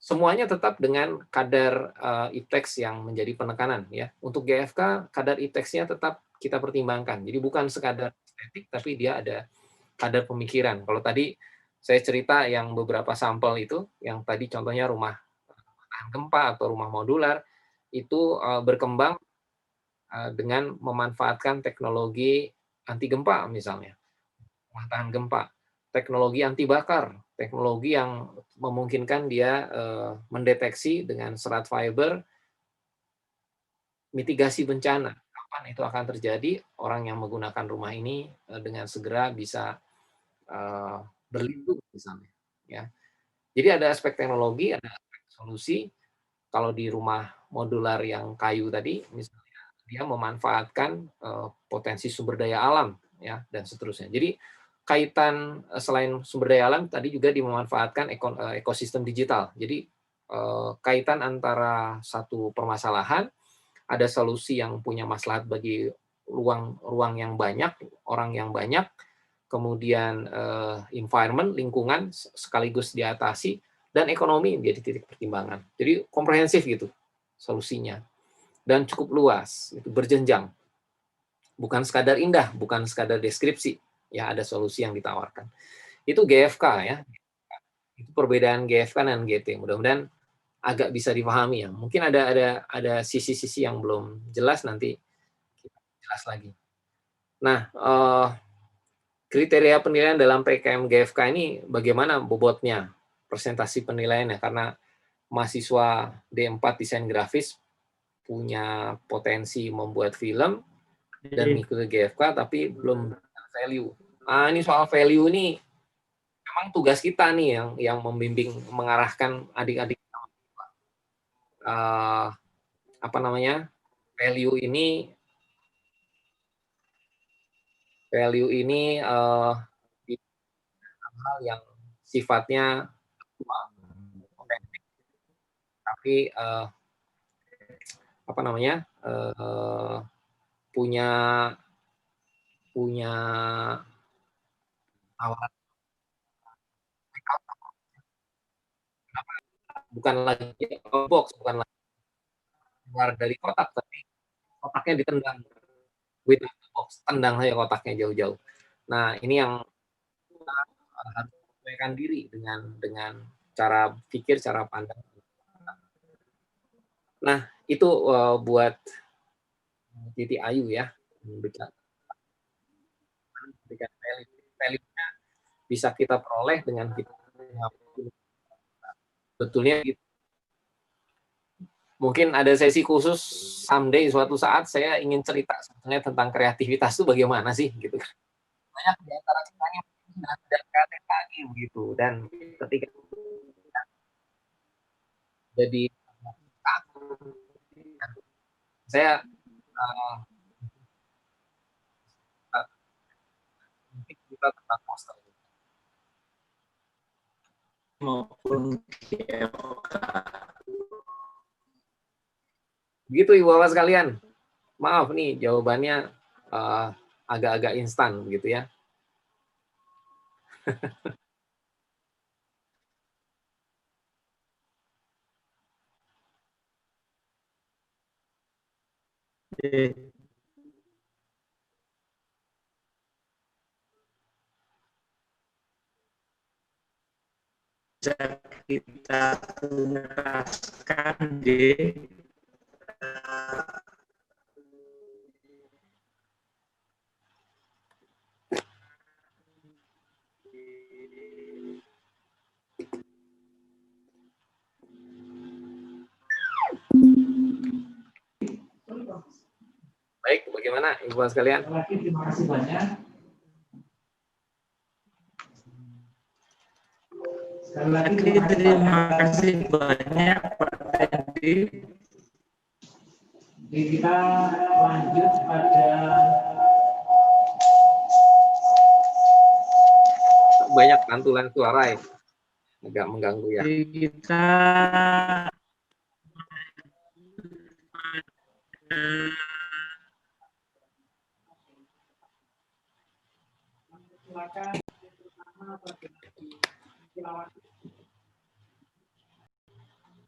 Semuanya tetap dengan kadar IPTEX yang menjadi penekanan ya. Untuk GFK kadar IPTEX-nya tetap kita pertimbangkan. Jadi bukan sekadar estetik tapi dia ada kadar pemikiran. Kalau tadi saya cerita yang beberapa sampel itu, yang tadi contohnya rumah tahan gempa atau rumah modular itu berkembang dengan memanfaatkan teknologi anti gempa misalnya. Rumah tahan gempa, teknologi anti bakar, teknologi yang memungkinkan dia mendeteksi dengan serat fiber mitigasi bencana. Kapan itu akan terjadi, orang yang menggunakan rumah ini dengan segera bisa berlindung misalnya. Ya. Jadi ada aspek teknologi, ada aspek solusi. Kalau di rumah modular yang kayu tadi, misalnya dia memanfaatkan potensi sumber daya alam, ya, dan seterusnya. Jadi kaitan selain sumber daya alam tadi juga dimanfaatkan ekosistem digital. Jadi kaitan antara satu permasalahan, ada solusi yang punya maslahat bagi ruang yang banyak, orang yang banyak, kemudian environment, lingkungan sekaligus diatasi, dan ekonomi menjadi titik pertimbangan. Jadi komprehensif gitu solusinya. Dan cukup luas, itu berjenjang. Bukan sekadar indah, bukan sekadar deskripsi. Ya, ada solusi yang ditawarkan. Itu GFK ya. Itu perbedaan GFK dan GT. Mudah-mudahan agak bisa dipahami ya. Mungkin ada sisi-sisi yang belum jelas, nanti kita jelas lagi. Nah, kriteria penilaian dalam PKM GFK ini bagaimana bobotnya, presentasi penilaiannya, karena mahasiswa D4 desain grafis punya potensi membuat film dan mengikuti GFK tapi belum value. Ini soal value ini memang tugas kita nih yang membimbing, mengarahkan adik-adik value ini hal yang sifatnya tapi punya awalan, bukan lagi box, bukan lagi keluar dari kotak, tapi kotaknya ditendang with the box, tendang saja kotaknya jauh-jauh. Nah, ini yang harus menyesuaikan diri dengan cara pikir, cara pandang. Nah, itu buat Titi Ayu ya, memberikan value-nya bisa kita peroleh dengan kita betulnya gitu. Mungkin ada sesi khusus someday, suatu saat saya ingin cerita sebenarnya tentang kreativitas itu bagaimana sih gitu. Banyak di antara kita yang tidak kreatif lagi begitu, dan ketika jadi saya mungkin kita tentang poster maupun begitu Ibu Bapak sekalian. Maaf nih jawabannya agak-agak instan begitu ya. Bisa kita tuntaskan di Baik, bagaimana Ibu Bapak sekalian? Terima kasih banyak. Sekali lagi terima kasih banyak Pak Tendi. Jadi kita lanjut pada banyak pantulan suara ya, agak mengganggu ya. Jadi kita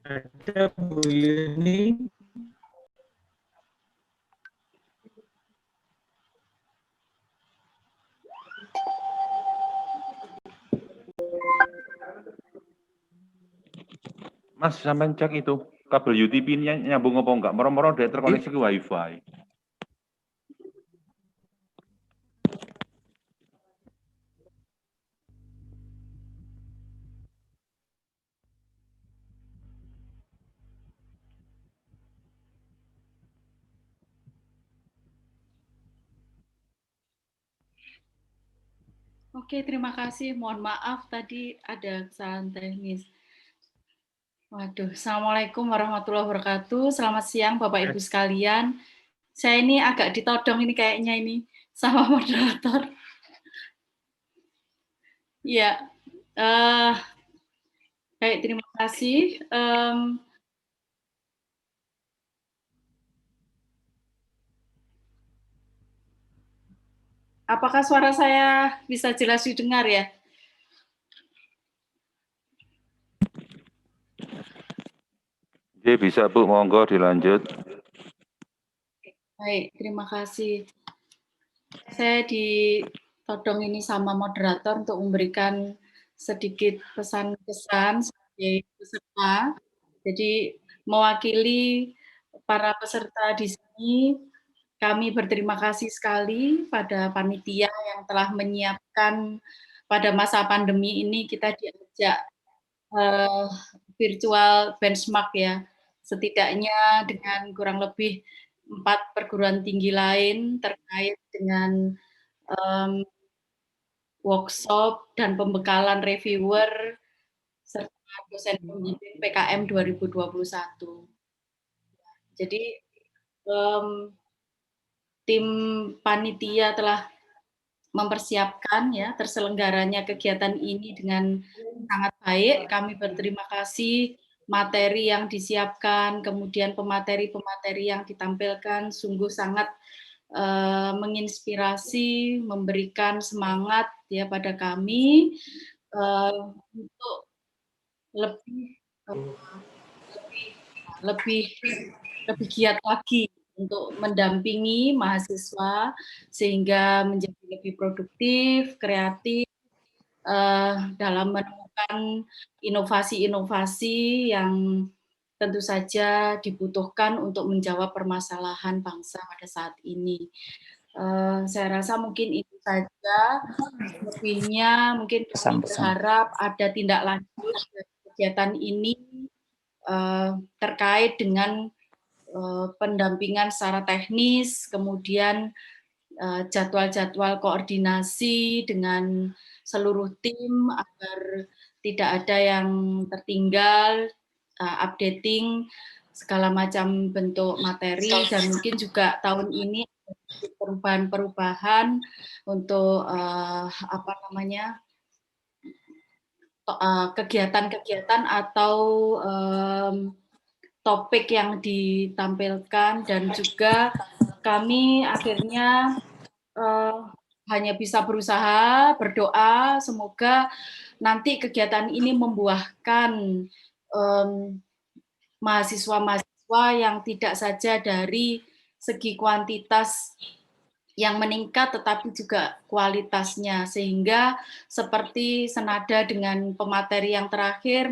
ada Bu Yuni. Mas, sampai cek itu kabel UTP-nya nyambung apa enggak? Moro-moro dia terkoneksi ke WiFi. Oke, terima kasih. Mohon maaf tadi ada kesalahan teknis. Waduh, Assalamualaikum warahmatullahi wabarakatuh. Selamat siang Bapak Ibu sekalian. Saya ini agak ditodong ini kayaknya ini sama moderator. Ya, baik, terima kasih. Apakah suara saya bisa jelas didengar ya? Oke, bisa Bu, monggo dilanjut. Baik, terima kasih. Saya ditodong ini sama moderator untuk memberikan sedikit pesan-pesan sebagai peserta. Jadi mewakili para peserta di sini, kami berterima kasih sekali pada panitia yang telah menyiapkan pada masa pandemi ini kita diajak virtual benchmark ya, setidaknya dengan kurang lebih 4 perguruan tinggi lain terkait dengan workshop dan pembekalan reviewer serta dosen pembimbing PKM 2021. Jadi tim panitia telah mempersiapkan ya terselenggaranya kegiatan ini dengan sangat baik. Kami berterima kasih materi yang disiapkan, kemudian pemateri-pemateri yang ditampilkan sungguh sangat menginspirasi, memberikan semangat ya pada kami untuk lebih giat lagi untuk mendampingi mahasiswa sehingga menjadi lebih produktif, kreatif, dalam menemukan inovasi-inovasi yang tentu saja dibutuhkan untuk menjawab permasalahan bangsa pada saat ini. Saya rasa mungkin itu saja. Lebihnya mungkin kami berharap ada tindak lanjut kegiatan ini terkait dengan pendampingan secara teknis, kemudian jadwal-jadwal koordinasi dengan seluruh tim agar tidak ada yang tertinggal, updating segala macam bentuk materi, dan mungkin juga tahun ini perubahan-perubahan untuk kegiatan-kegiatan atau topik yang ditampilkan, dan juga kami akhirnya hanya bisa berusaha berdoa semoga nanti kegiatan ini membuahkan mahasiswa-mahasiswa yang tidak saja dari segi kuantitas yang meningkat tetapi juga kualitasnya, sehingga seperti senada dengan pemateri yang terakhir